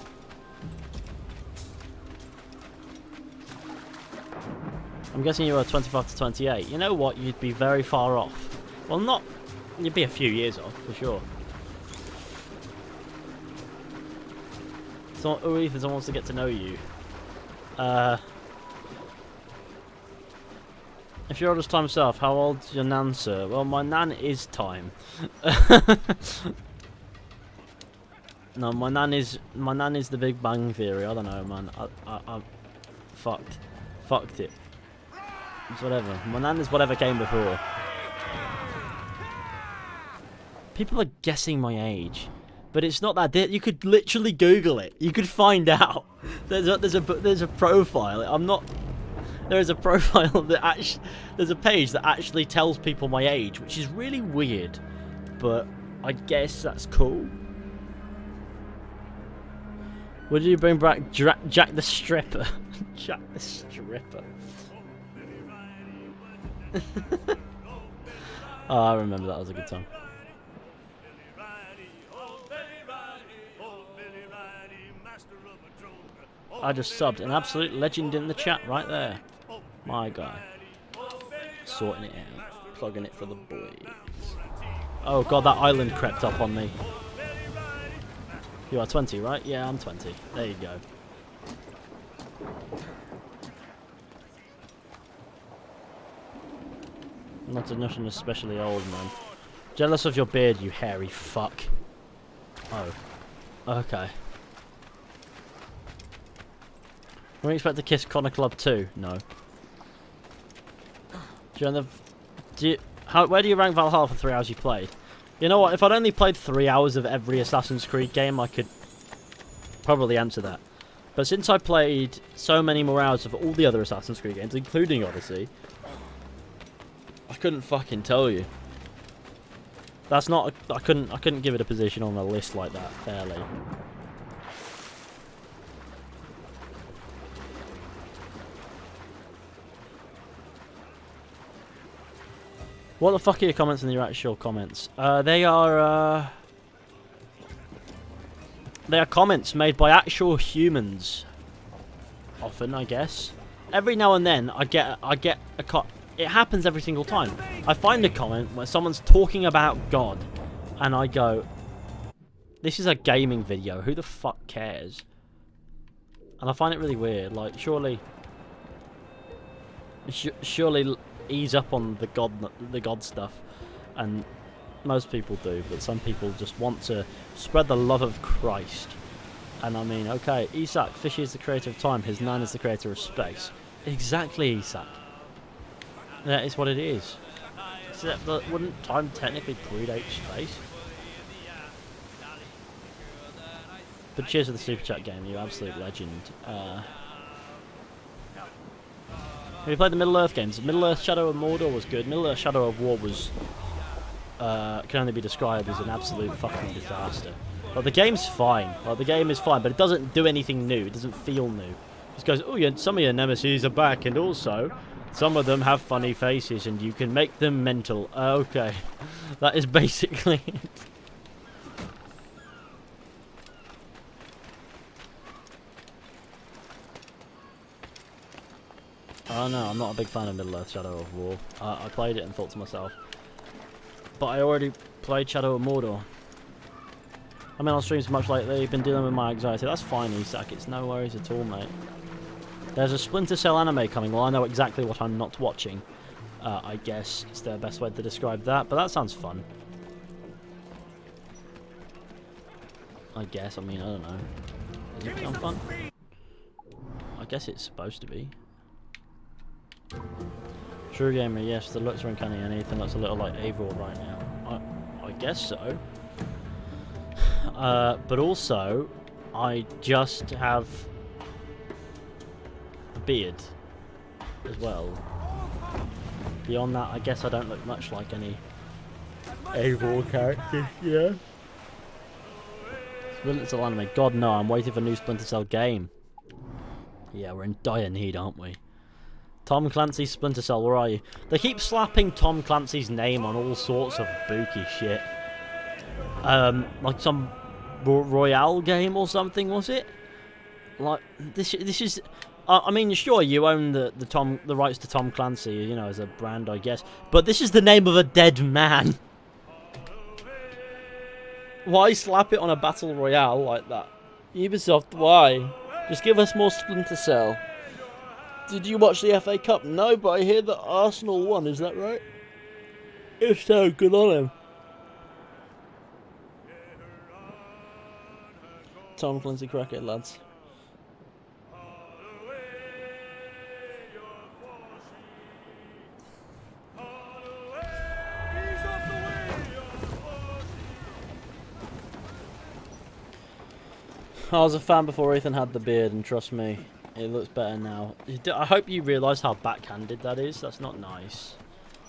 S1: I'm guessing you were 25 to 28. You know what? You'd be very far off. Well, not. You'd be a few years off, for sure. Oh, Ethan, someone wants to get to know you. If you're old as time yourself, how old's your nan, sir? Well, my nan is time. No, my nan is the Big Bang Theory. I don't know, man. I fucked it. It's whatever. My nan is whatever came before. People are guessing my age, but it's not that. You could literally Google it. You could find out. There's a profile. I'm not. There is a profile that there's a page that actually tells people my age, which is really weird, but I guess that's cool. Would you bring back Jack the Stripper? Jack the Stripper. Oh, I remember that was a good time. I just subbed an absolute legend in the chat right there. My guy. Sorting it out. Plugging it for the boys. Oh god, that island crept up on me. You are 20, right? Yeah, I'm 20. There you go. Not nothing especially old, man. Jealous of your beard, you hairy fuck. Oh. Okay. Can we expect to kiss Connor Club 2? No. Where do you rank Valhalla for 3 hours you played? You know what? If I'd only played 3 hours of every Assassin's Creed game, I could probably answer that. But since I played so many more hours of all the other Assassin's Creed games, including Odyssey, I couldn't fucking tell you. That's not. I couldn't give it a position on a list like that fairly. What the fuck are your comments and your actual comments? They are comments made by actual humans. Often, I guess. Every now and then, I get a it happens every single time. I find a comment where someone's talking about God, and I go, "This is a gaming video. Who the fuck cares?" And I find it really weird. Like, surely ease up on the God stuff, and most people do, but some people just want to spread the love of Christ. And I mean, okay, Isaac, Fishy is the creator of time, his nan is the creator of space. Exactly, Isaac. That is what it is. Except that wouldn't time technically predate space? But cheers for the super chat game, you absolute legend. Have you played the Middle Earth games? Middle Earth Shadow of Mordor was good. Middle Earth Shadow of War was can only be described as an absolute fucking disaster. Like, the game's fine. Like, the game is fine, but it doesn't do anything new. It doesn't feel new. It just goes, oh, yeah, some of your nemesis are back, and also some of them have funny faces, and you can make them mental. Okay, that is basically it. Oh no, I'm not a big fan of Middle Earth Shadow of War. I played it and thought to myself, but I already played Shadow of Mordor. I mean, on streams much lately, been dealing with my anxiety. That's fine, Isak. It's no worries at all, mate. There's a Splinter Cell anime coming. Well, I know exactly what I'm not watching. I guess it's the best way to describe that, but that sounds fun. I guess. I mean, I don't know. Does it sound fun? I guess it's supposed to be. True gamer, yes, the looks are uncanny and anything looks a little like Eivor right now. I guess so. But also, I just have a beard as well. Beyond that, I guess I don't look much like any Eivor character, yeah. Splinter Cell anime, God no, I'm waiting for a new Splinter Cell game. Yeah, we're in dire need, aren't we? Tom Clancy's Splinter Cell, where are you? They keep slapping Tom Clancy's name on all sorts of booky shit. Like some Royale game or something, was it? Like, this is... I mean, sure, you own the rights to Tom Clancy, you know, as a brand, I guess. But this is the name of a dead man. Why slap it on a battle royale like that? Ubisoft, why? Just give us more Splinter Cell. Did you watch the FA Cup? No, but I hear that Arsenal won, is that right? If so, good on him. Tom Clancy Crackhead, lads. I was a fan before Ethan had the beard, and trust me, it looks better now. I hope you realise how backhanded that is. That's not nice.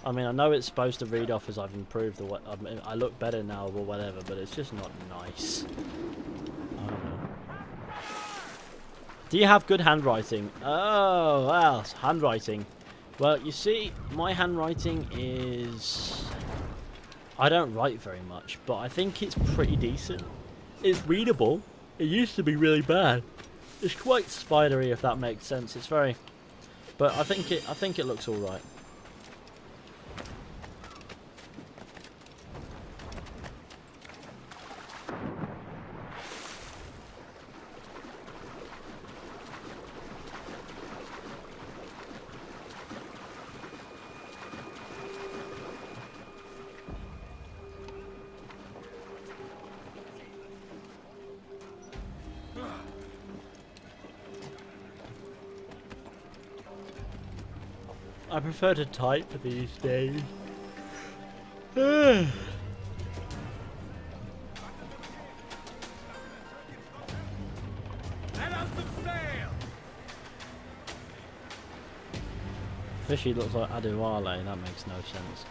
S1: I mean, I know it's supposed to read off as I've improved, or I look better now, or whatever, but it's just not nice. I don't know. Do you have good handwriting? Oh, well, handwriting. Well, you see, my handwriting is... I don't write very much, but I think it's pretty decent. It's readable. It used to be really bad. It's quite spidery, if that makes sense. It's very... But I think it looks alright. I prefer to type these days. Fishy looks like Adewale, that makes no sense.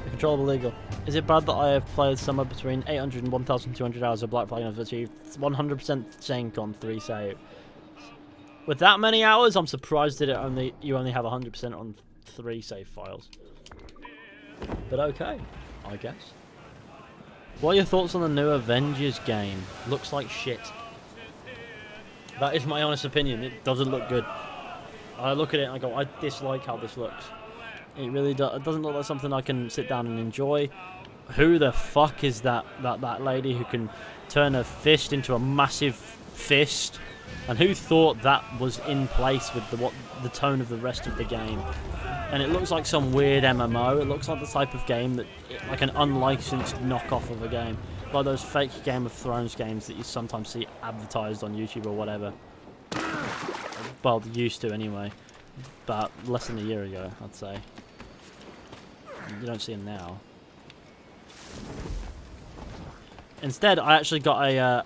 S1: The Controllable Eagle. Is it bad that I have played somewhere between 800 and 1,200 hours of Black Flag and have achieved 100% sync on 3 save? With that many hours, I'm surprised that you only have 100% on 3 save files. But okay, I guess. What are your thoughts on the new Avengers game? Looks like shit. That is my honest opinion. It doesn't look good. I look at it and I go, I dislike how this looks. It really does. It doesn't look like something I can sit down and enjoy. Who the fuck is that lady who can turn her fist into a massive fist? And who thought that was in place with the tone of the rest of the game? And it looks like some weird MMO. It looks like the type of game that, like an unlicensed knockoff of a game, like those fake Game of Thrones games that you sometimes see advertised on YouTube or whatever. Well, used to anyway, but less than a year ago, I'd say. You don't see them now. Instead, I actually got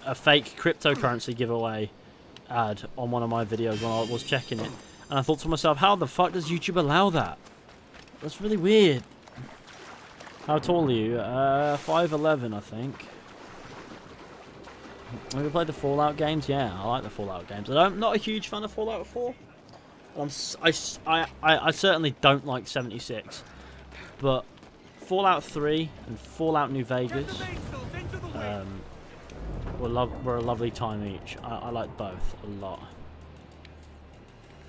S1: a fake cryptocurrency giveaway ad on one of my videos when I was checking it, and I thought to myself, how the fuck does YouTube allow that? That's really weird. How tall are you? 5'11", I think. Have you played the Fallout games? Yeah, I like the Fallout games. I'm not a huge fan of Fallout 4. I certainly don't like 76, but Fallout 3 and Fallout New Vegas were a lovely time each. I like both a lot.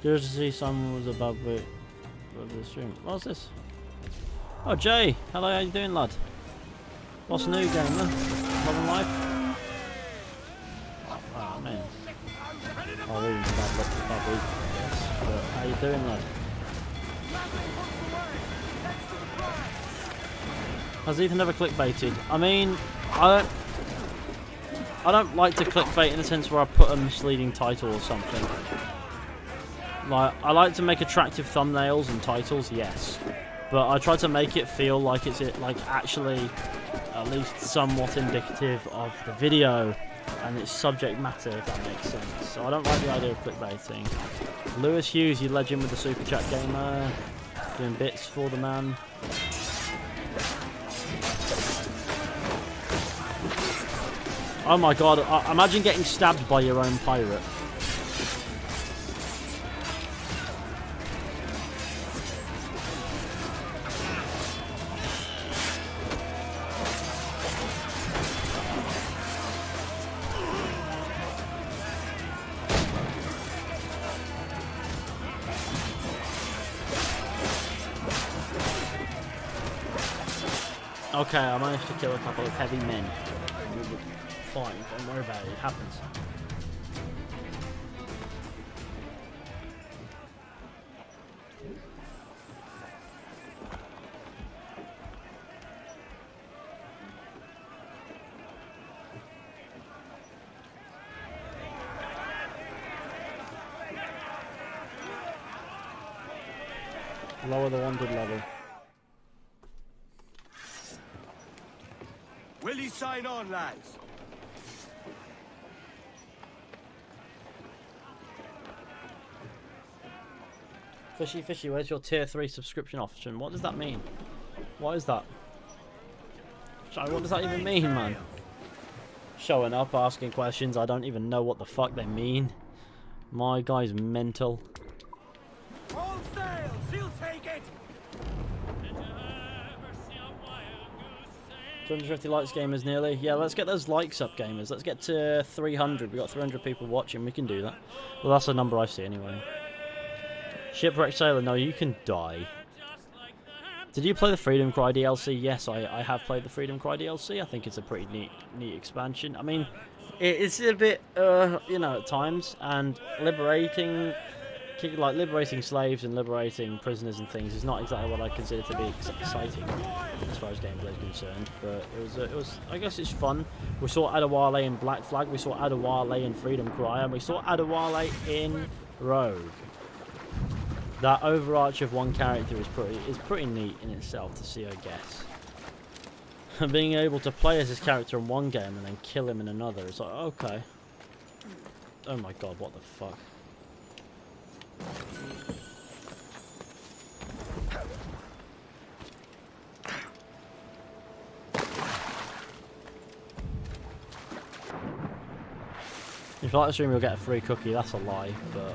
S1: Good to see someone was above the stream. What's this? Oh, Jay. Hello, how you doing, lad? What's new, gamer? Loving life? Oh, man. Oh, really bad week, I guess. But how you doing, lad? Has Ethan ever clickbaited? I mean, I don't like to clickbait in the sense where I put a misleading title or something. Like, I like to make attractive thumbnails and titles, yes, but I try to make it feel like it's actually at least somewhat indicative of the video and its subject matter, if that makes sense. So I don't like the idea of clickbaiting. Lewis Hughes, you legend with the Super Chat gamer, doing bits for the man. Oh my god, imagine getting stabbed by your own pirate. Okay, I managed to kill a couple of heavy men. fine. Don't worry about it. It happens. Lower the wanted level.
S2: Will you sign on, lads?
S1: Fishy, fishy, where's your tier 3 subscription option? What does that mean? What is that? Sorry, what does that even mean, man? Showing up, asking questions, I don't even know what the fuck they mean. My guy's mental.
S2: All sails, he'll take it!
S1: 250 likes, gamers, nearly. Yeah, let's get those likes up, gamers. Let's get to 300. We've got 300 people watching. We can do that. Well, that's the number I see anyway. Shipwreck Sailor, no, you can die. Did you play the Freedom Cry DLC? Yes, I have played the Freedom Cry DLC. I think it's a pretty neat expansion. I mean, it's a bit, you know, at times, and liberating slaves and liberating prisoners and things is not exactly what I consider to be exciting as far as gameplay is concerned. But it was, I guess it's fun. We saw Adewale in Black Flag, we saw Adewale in Freedom Cry, and we saw Adewale in Rogue. That overarch of one character is pretty neat in itself to see, I guess. And being able to play as this character in one game and then kill him in another, it's like, okay. Oh my god, what the fuck. If you like the stream, you'll get a free cookie. That's a lie, but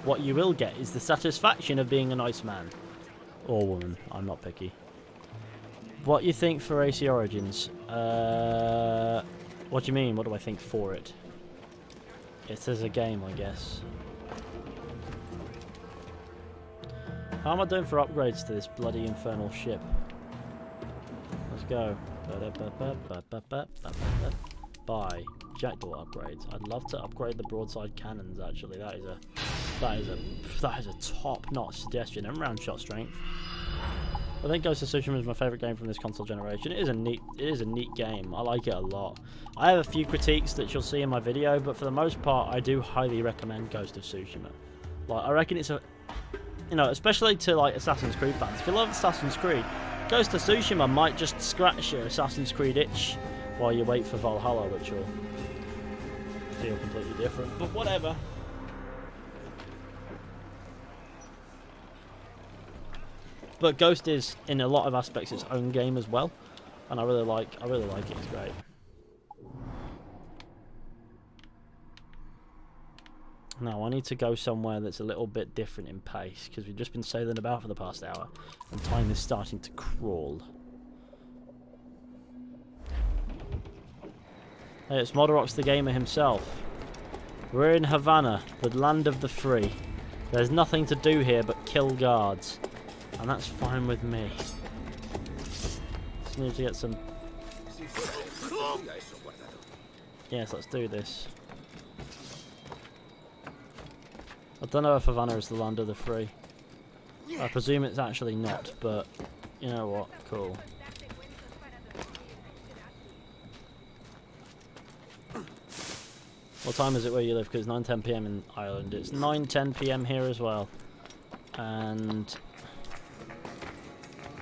S1: what you will get is the satisfaction of being a nice man or woman. I'm not picky. What you think for AC Origins? What do you mean? What do I think for it? It says a game, I guess. How am I doing for upgrades to this bloody infernal ship? Let's go. Buy. Jackdaw upgrades. I'd love to upgrade the broadside cannons. Actually, that is a top-notch suggestion. And round shot strength. I think Ghost of Tsushima is my favourite game from this console generation. It is a neat game. I like it a lot. I have a few critiques that you'll see in my video, but for the most part, I do highly recommend Ghost of Tsushima. Like, I reckon it's a, you know, especially to like Assassin's Creed fans. If you love Assassin's Creed, Ghost of Tsushima might just scratch your Assassin's Creed itch while you wait for Valhalla, which will feel completely different, but whatever. But Ghost is, in a lot of aspects, its own game as well, and I really like it. It's great. Now I need to go somewhere that's a little bit different in pace, because we've just been sailing about for the past hour, and time is starting to crawl. Hey, it's Modorox the Gamer himself. We're in Havana, the land of the free. There's nothing to do here but kill guards. And that's fine with me. Just need to get some... Yes, let's do this. I don't know if Havana is the land of the free. I presume it's actually not, but you know what? Cool. What time is it where you live? Because it's 9:10 PM in Ireland. It's 9:10 PM here as well. And...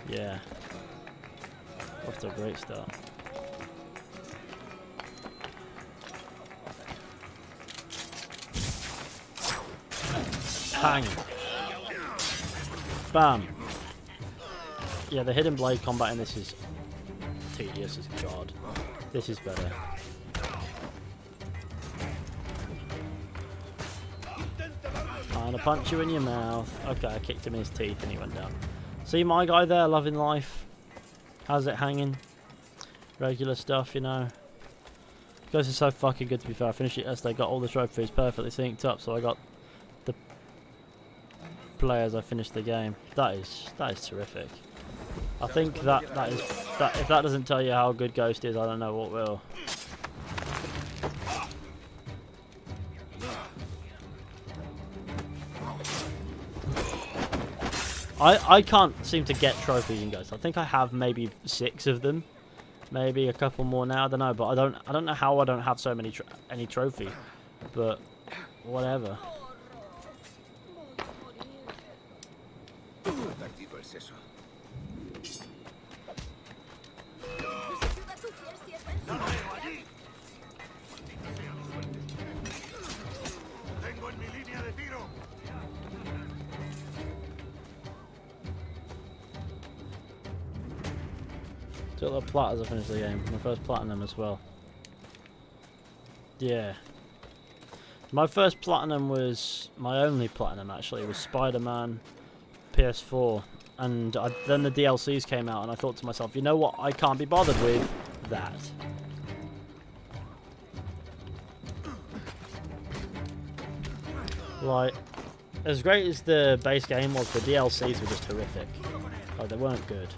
S1: yeah. Off to a great start. Bang! Bam! Yeah, the hidden blade combat in this is tedious as god. This is better. I'm gonna punch you in your mouth. Okay, I kicked him in his teeth and he went down. See my guy there, loving life. How's it hanging? Regular stuff, you know. Ghost is so fucking good, to be fair. I finished it yesterday, got all the trophies perfectly synced up, so I got the players. I finished the game. That is terrific. I think that if that doesn't tell you how good Ghost is, I don't know what will. I can't seem to get trophies in Ghost. I think I have maybe 6 of them. Maybe a couple more now. I don't know, but I don't know how I don't have so many any trophy. But whatever. Took the plat as I finished the game. My first platinum as well. Yeah. My first platinum was... my only platinum actually was Spider-Man PS4. And then the DLCs came out and I thought to myself, you know what? I can't be bothered with that. Like, as great as the base game was, the DLCs were just horrific. Like, they weren't good.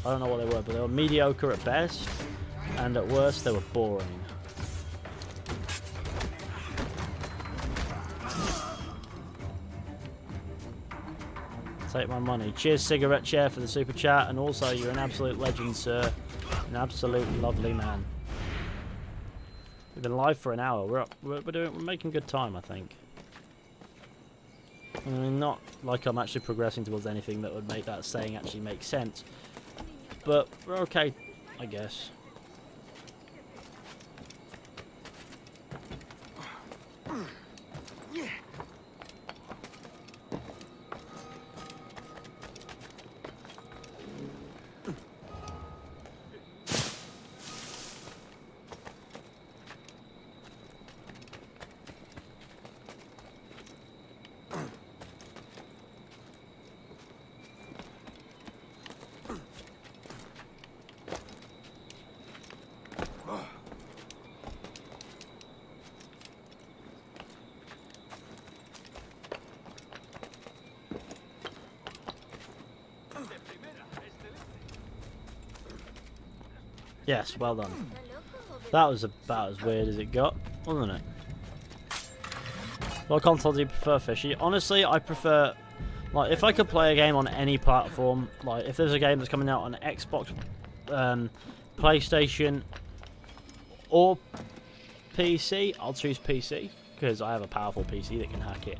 S1: I don't know what they were, but they were mediocre at best, and at worst, they were boring. Take my money. Cheers, Cigarette Chair, for the super chat, and also, you're an absolute legend, sir. An absolute lovely man. We've been live for an hour. We're making good time, I think. I mean, not like I'm actually progressing towards anything that would make that saying actually make sense. But we're okay, I guess. Yes, well done. That was about as weird as it got, wasn't it? What console do you prefer, Fishy? Honestly, I prefer... like, if I could play a game on any platform, like, if there's a game that's coming out on Xbox, PlayStation, or PC, I'll choose PC, because I have a powerful PC that can hack it.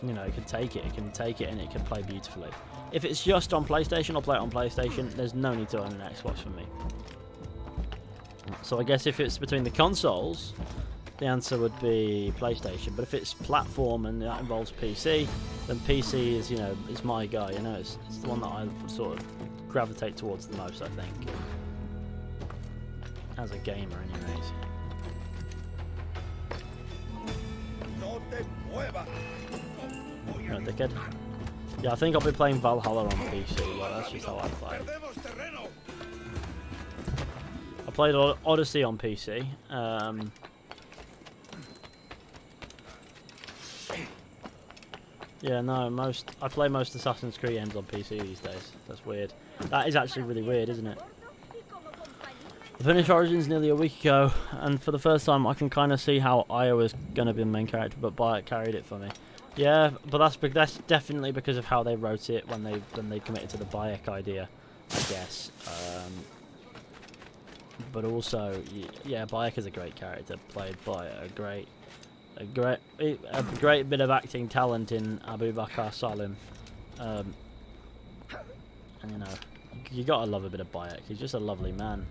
S1: You know, it can take it, and it can play beautifully. If it's just on PlayStation, I'll play it on PlayStation. There's no need to own an Xbox for me. So I guess if it's between the consoles, the answer would be PlayStation. But if it's platform and that involves PC, then PC is, you know, is my guy. You know, it's the one that I sort of gravitate towards the most, I think. As a gamer, anyways. No, dickhead. Yeah, I think I'll be playing Valhalla on PC. Like, that's just how I play. I played Odyssey on PC. Yeah, no, I play most Assassin's Creed games on PC these days. That's weird. That is actually really weird, isn't it? I finished Origins nearly a week ago, and for the first time I can kind of see how Io is going to be the main character, but Bayek carried it for me. Yeah, but that's definitely because of how they wrote it when they committed to the Bayek idea, I guess. But also, yeah, Bayek is a great character, played by a great bit of acting talent in Abu Bakr Salim. And you know, you gotta love a bit of Bayek. He's just a lovely man.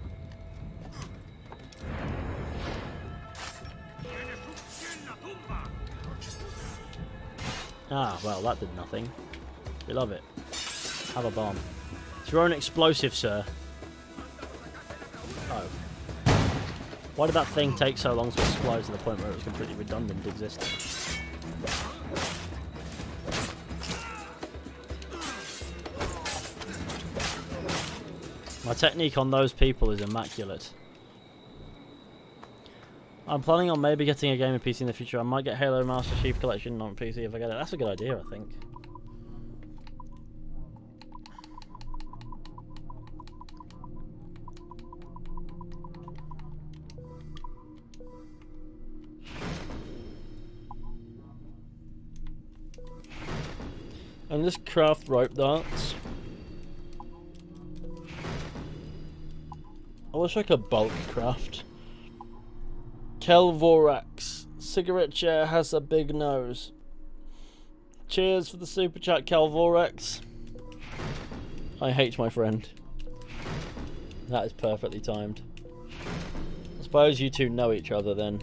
S1: Ah, well, that did nothing. We love it. Have a bomb. It's your own explosive, sir. Oh. Why did that thing take so long to explode to the point where it was completely redundant existing? My technique on those people is immaculate. I'm planning on maybe getting a gaming PC in the future. I might get Halo Master Chief Collection on PC if I get it. That's a good idea, I think. And just craft rope darts. I wish I could bulk craft. Kelvorax. Cigarette chair has a big nose. Cheers for the super chat, Kelvorax. I hate my friend. That is perfectly timed. I suppose you two know each other then.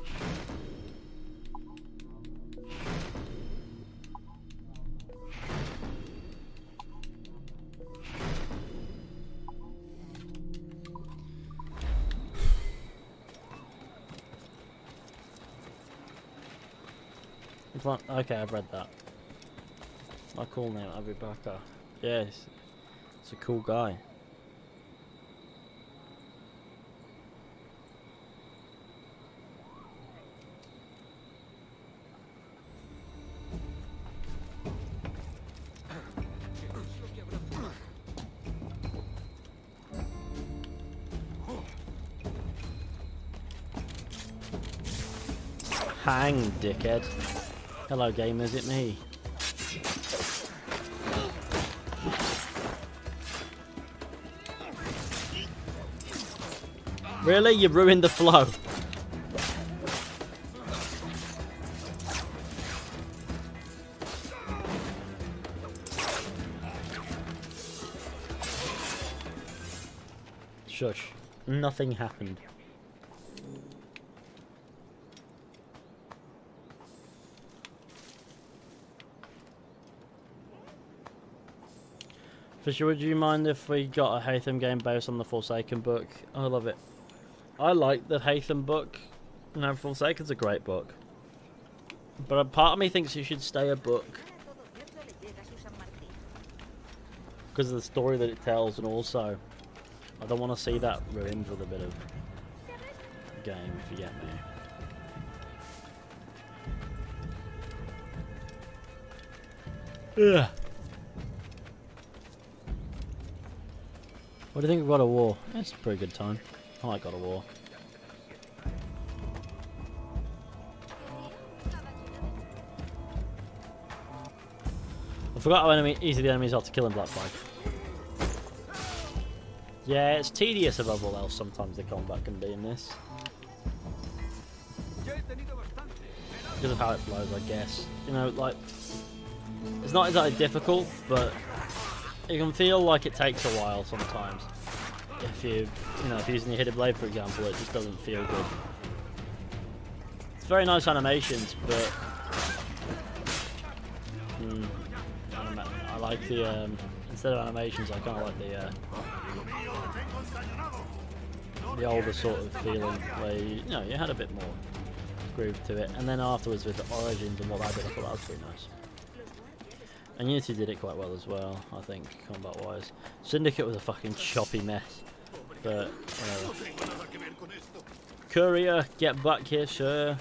S1: Okay, I've read that. My cool name, Abubakar. Yes, it's a cool guy. Hang, dickhead. Hello, gamers, it's me. Really? You ruined the flow. Shush. Nothing happened. Fisher, would you mind if we got a Haytham game based on the Forsaken book? I love it. I like the Haytham book. No, Forsaken's a great book. But a part of me thinks it should stay a book. Because of the story that it tells, and also I don't want to see that ruined with a bit of game, if you get me. Ugh. What do you think of God of War? It's a pretty good time. I like God of War. I forgot how easy the enemies are to kill in Black Flag. Yeah, it's tedious above all else sometimes the combat can be in this. Because of how it flows, I guess. You know, like, it's not exactly difficult, but it can feel like it takes a while sometimes. If if you're using your hidden blade, for example, it just doesn't feel good. It's very nice animations, but I like the instead of animations, I kind of like the older sort of feeling where you had a bit more groove to it, and then afterwards with the origins and what that did, I thought that was pretty nice. And Unity did it quite well as well, I think, combat-wise. Syndicate was a fucking choppy mess, but whatever. Courier, get back here, sir.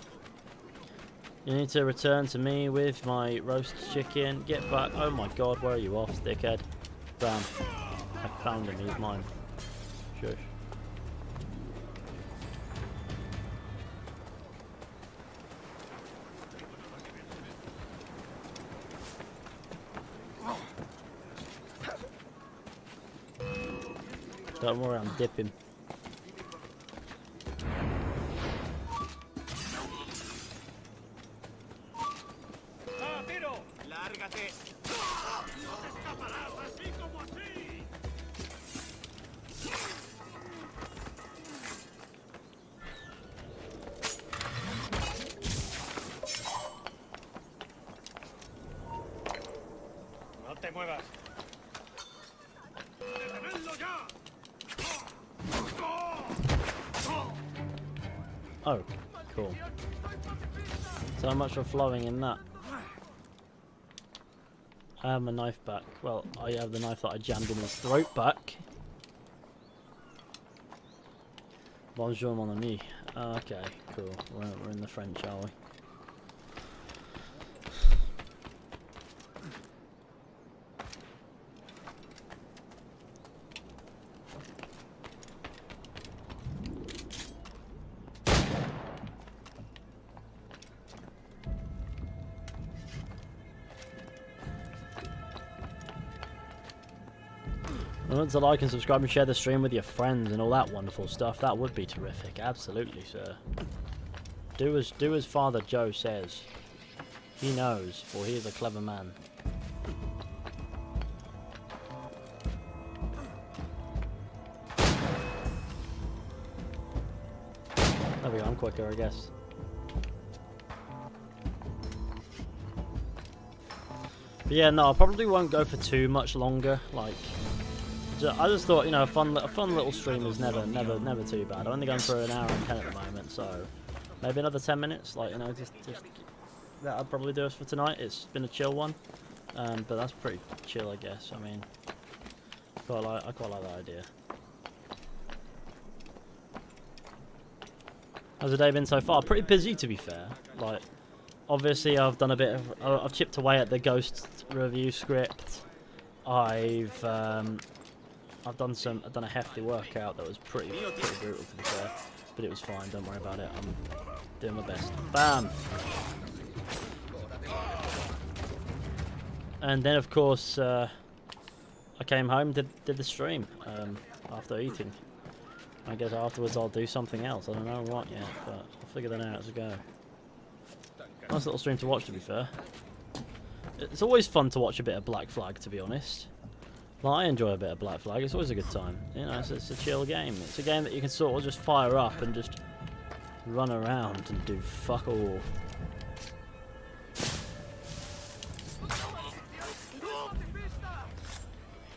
S1: You need to return to me with my roast chicken. Get back. Oh my god, where are you off, dickhead? Bam. I found him, he's mine. Shush. Don't worry, I'm dipping.
S2: No te muevas. ¡Detenedlo ya!
S1: Oh, cool. So much for flowing in that. I have my knife back. Well, I have the knife that I jammed in his throat back. Bonjour, mon ami. Okay, cool. We're in the French, are we? Remember to like and subscribe and share the stream with your friends and all that wonderful stuff. That would be terrific. Absolutely, sir. Do as Father Joe says. He knows, for he is a clever man. There we go, I'm quicker, I guess. But yeah, no, I probably won't go for too much longer. Like, I just thought, you know, a fun little stream is never too bad. I'm only going for an hour and 10 at the moment, so maybe another 10 minutes. Like, you know, just that'll probably do us for tonight. It's been a chill one, but that's pretty chill, I guess. I mean, I quite like that idea. How's the day been so far? Pretty busy, to be fair. Like, obviously, I've done a bit of, I've chipped away at the Ghost review script. I've done a hefty workout that was pretty brutal, to be fair, but it was fine. Don't worry about it. I'm doing my best. Bam. And then, of course, I came home, did the stream after eating. I guess afterwards I'll do something else. I don't know what yet, but I'll figure that out as I go. Nice little stream to watch, to be fair. It's always fun to watch a bit of Black Flag, to be honest. Well, I enjoy a bit of Black Flag. It's always a good time. You know, it's a chill game. It's a game that you can sort of just fire up and just run around and do fuck all.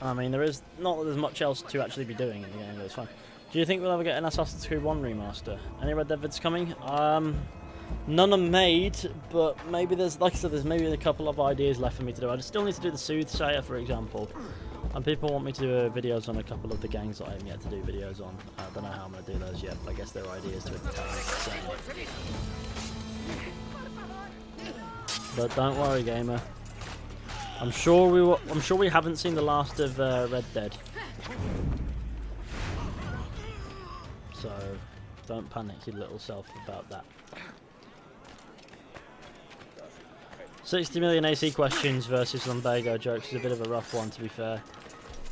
S1: I mean, there's much else to actually be doing in the game, but it's fun. Do you think we'll ever get an Assassin's Creed 1 remaster? Any Red Dead vids coming? None are made, but maybe there's, like I said, there's maybe a couple of ideas left for me to do. I still need to do the Soothsayer, for example. And people want me to do videos on a couple of the gangs that I haven't yet to do videos on. I don't know how I'm going to do those yet, but I guess there are ideas to entertain. But don't worry, gamer. I'm sure we haven't seen the last of Red Dead. So don't panic your little self about that. 60 million AC questions versus Lumbago jokes is a bit of a rough one, to be fair.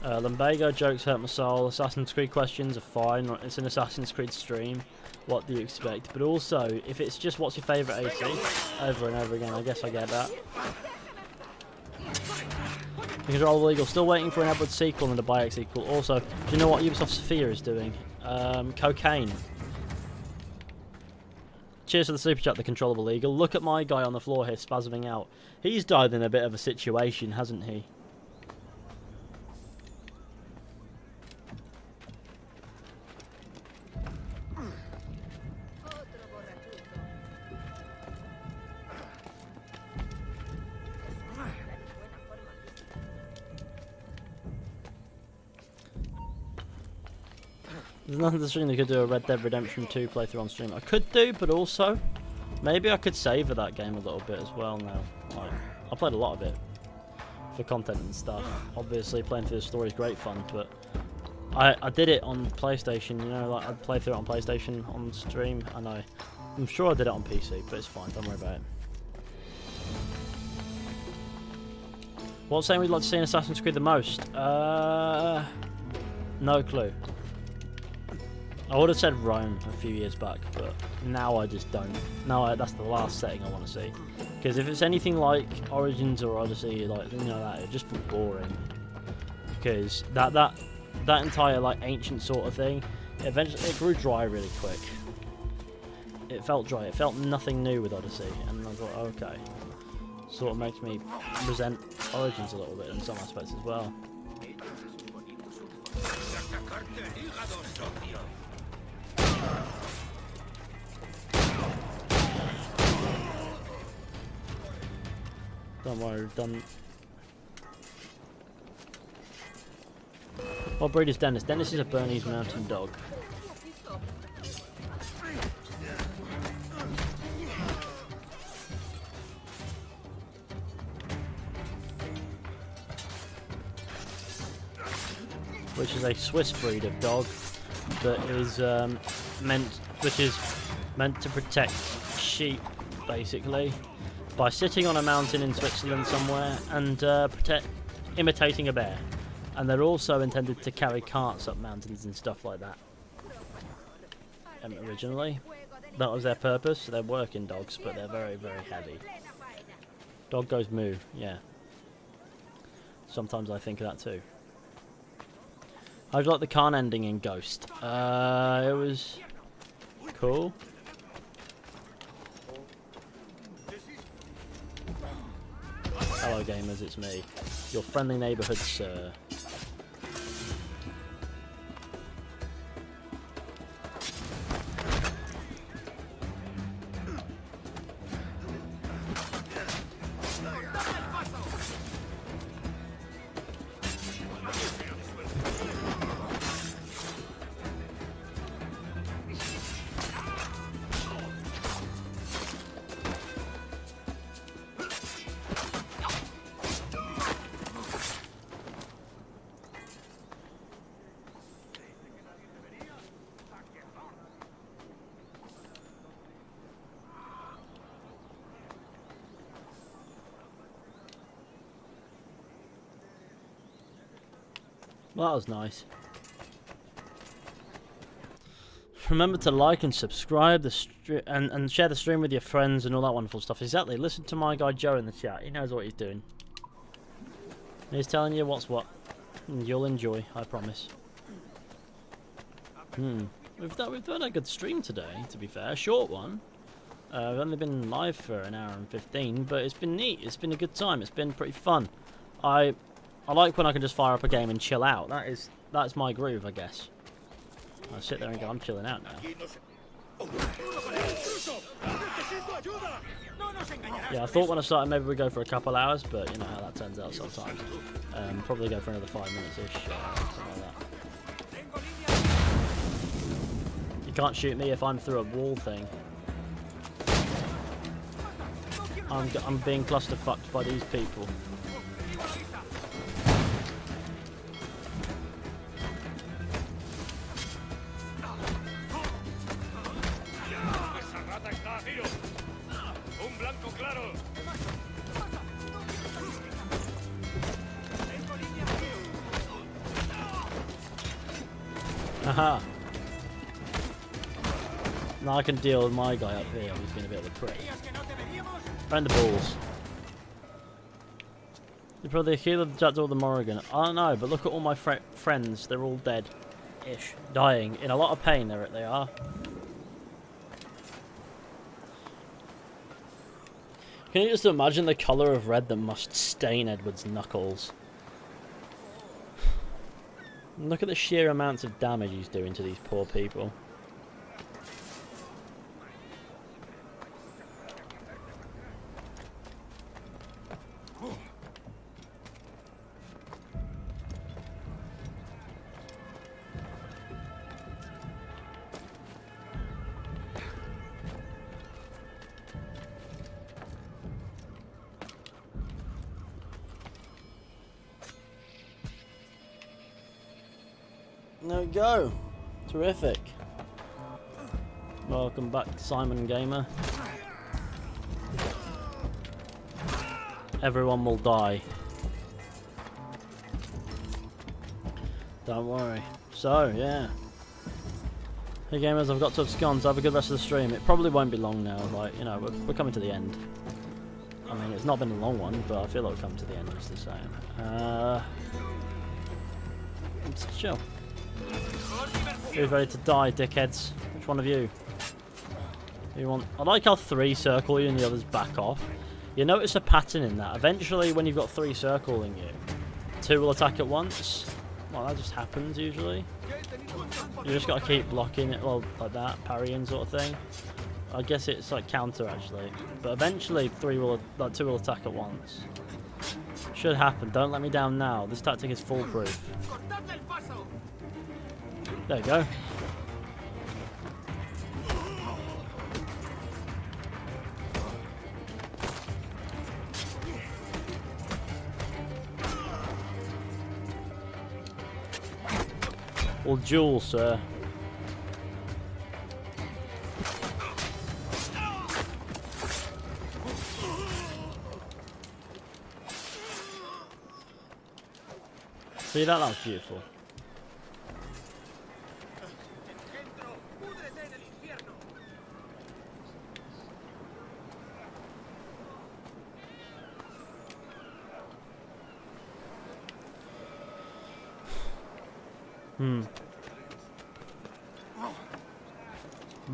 S1: Lumbago jokes hurt my soul. Assassin's Creed questions are fine. It's an Assassin's Creed stream. What do you expect? But also, if it's just what's your favourite AC over and over again, I guess I get that. Controllable Eagle still waiting for an Edward sequel and a Bayek sequel. Also, do you know what Ubisoft Sophia is doing? Cocaine. Cheers for the super chat, the Controllable Eagle. Look at my guy on the floor here spasming out. He's died in a bit of a situation, hasn't he? There's nothing to stream that could do a Red Dead Redemption 2 playthrough on stream. I could do, but also maybe I could savour that game a little bit as well now. Like, I played a lot of it for content and stuff. Obviously, playing through the story is great fun, but I did it on PlayStation. You know, like I'd play through it on PlayStation on stream, and I'm sure I did it on PC, but it's fine. Don't worry about it. What saying we'd like to see in Assassin's Creed the most? No clue. I would have said Rome a few years back, but now I just don't. Now that's the last setting I want to see. Because if it's anything like Origins or Odyssey, like, you know, that it'd just be boring. Because that entire like ancient sort of thing, eventually it grew dry really quick. It felt dry. It felt nothing new with Odyssey, and I thought, okay, sort of makes me resent Origins a little bit in some aspects as well. Don't worry, we've done. What breed is Dennis? Dennis is a Bernese Mountain Dog. Which is a Swiss breed of dog that is meant to protect sheep, basically, by sitting on a mountain in Switzerland somewhere and imitating a bear. And they're also intended to carry carts up mountains and stuff like that. Originally, that was their purpose. They're working dogs, but they're very, very heavy. Dog goes moo, yeah. Sometimes I think of that too. How'd you like the Khan ending in Ghost? It was cool. Hello gamers, it's me. Your friendly neighbourhood sir. Well, that was nice. Remember to like and subscribe and share the stream with your friends and all that wonderful stuff. Exactly. Listen to my guy Joe in the chat. He knows what he's doing. He's telling you what's what. And you'll enjoy, I promise. We've done a good stream today, to be fair. A short one. We've only been live for an hour and 15, but it's been neat. It's been a good time. It's been pretty fun. I like when I can just fire up a game and chill out. That's my groove, I guess. I sit there and go, I'm chilling out now. Yeah, I thought when I started maybe we'd go for a couple hours, but you know how that turns out sometimes. Probably go for another 5 minutes-ish, something like that. You can't shoot me if I'm through a wall thing. I'm being clusterfucked by these people. Haha. Now I can deal with my guy up here who's been a bit of a prick. Round the balls. You're probably a healer to all the Morrigan. I don't know, but look at all my friends. They're all dead-ish. Dying. In a lot of pain, they are. Can you just imagine the colour of red that must stain Edward's knuckles? Look at the sheer amounts of damage he's doing to these poor people. There we go. Terrific. Welcome back, Simon Gamer. Everyone will die. Don't worry. So, yeah. Hey gamers, I've got to abscond, so have a good rest of the stream. It probably won't be long now, like, you know, we're coming to the end. I mean, it's not been a long one, but I feel like we're coming to the end just the same. Let's chill. Who's ready to die, dickheads? Which one of you? You want? I like how 3 circle you and the others back off. You notice a pattern in that. Eventually, when you've got 3 circling you, 2 will attack at once. Well, that just happens usually. You just got to keep blocking it, well, like that, parrying sort of thing. I guess it's like counter actually, but eventually 2 will attack at once. Should happen. Don't let me down now. This tactic is foolproof. There you go. Well, duel, sir. See that? That was beautiful.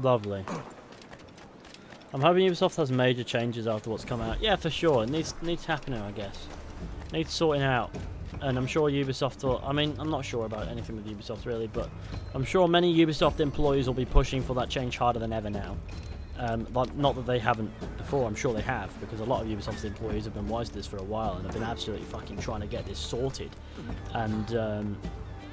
S1: Lovely. I'm hoping Ubisoft has major changes after what's come out. Yeah, for sure. It needs happening, I guess. Needs sorting out. And I'm sure Ubisoft will... I mean, I'm not sure about anything with Ubisoft, really, but I'm sure many Ubisoft employees will be pushing for that change harder than ever now. Not that they haven't before, I'm sure they have, because a lot of Ubisoft's employees have been wise to this for a while and have been absolutely fucking trying to get this sorted. And,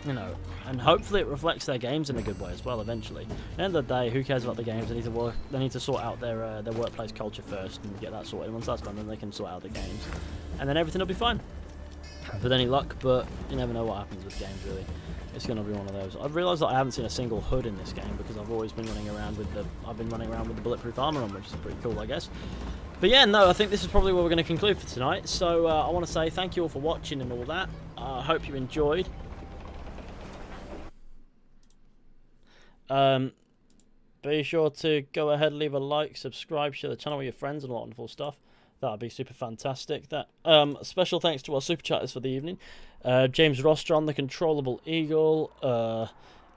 S1: you know, and hopefully it reflects their games in a good way as well eventually. At the end of the day, who cares about the games? They need to sort out their workplace culture first and get that sorted. Once that's done, then they can sort out the games. And then everything will be fine. With any luck, but you never know what happens with games, really. It's going to be one of those. I've realised that I haven't seen a single hood in this game because I've always been running around with the bulletproof armour on, which is pretty cool, I guess. But yeah, no, I think this is probably where we're going to conclude for tonight. So I want to say thank you all for watching and all that. I hope you enjoyed. Be sure to go ahead, leave a like, subscribe, share the channel with your friends and all that wonderful stuff. That'd be super fantastic. That special thanks to our super chatters for the evening. James Rostron, the Controllable Eagle,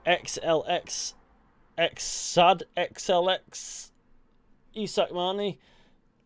S1: XLX, XSAD, XLX, Isak Marnie,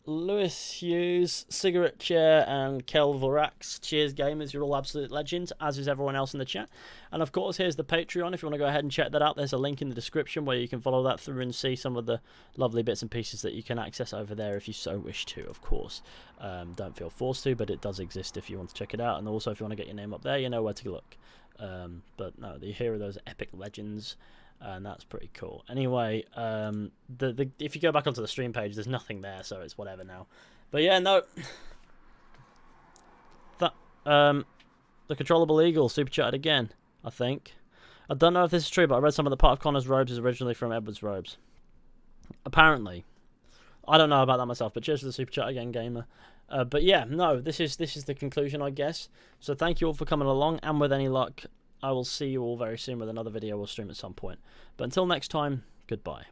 S1: Lewis Hughes, Cigarette Chair, and Kel Vorax. Cheers, gamers. You're all absolute legends, as is everyone else in the chat. And of course, here's the Patreon. If you want to go ahead and check that out, there's a link in the description where you can follow that through and see some of the lovely bits and pieces that you can access over there if you so wish to, of course. Don't feel forced to, but it does exist if you want to check it out. And also, if you want to get your name up there, you know where to look. But no, you hear those epic legends. And that's pretty cool. Anyway, if you go back onto the stream page, there's nothing there, so it's whatever now. But yeah, no. That the Controllable Eagle super chatted again, I think. I don't know if this is true, but I read some of the part of Connor's robes is originally from Edward's robes. Apparently. I don't know about that myself, but cheers for the super chat again, gamer. But yeah, no, this is the conclusion, I guess. So thank you all for coming along, and with any luck, I will see you all very soon with another video or stream at some point. But until next time, goodbye.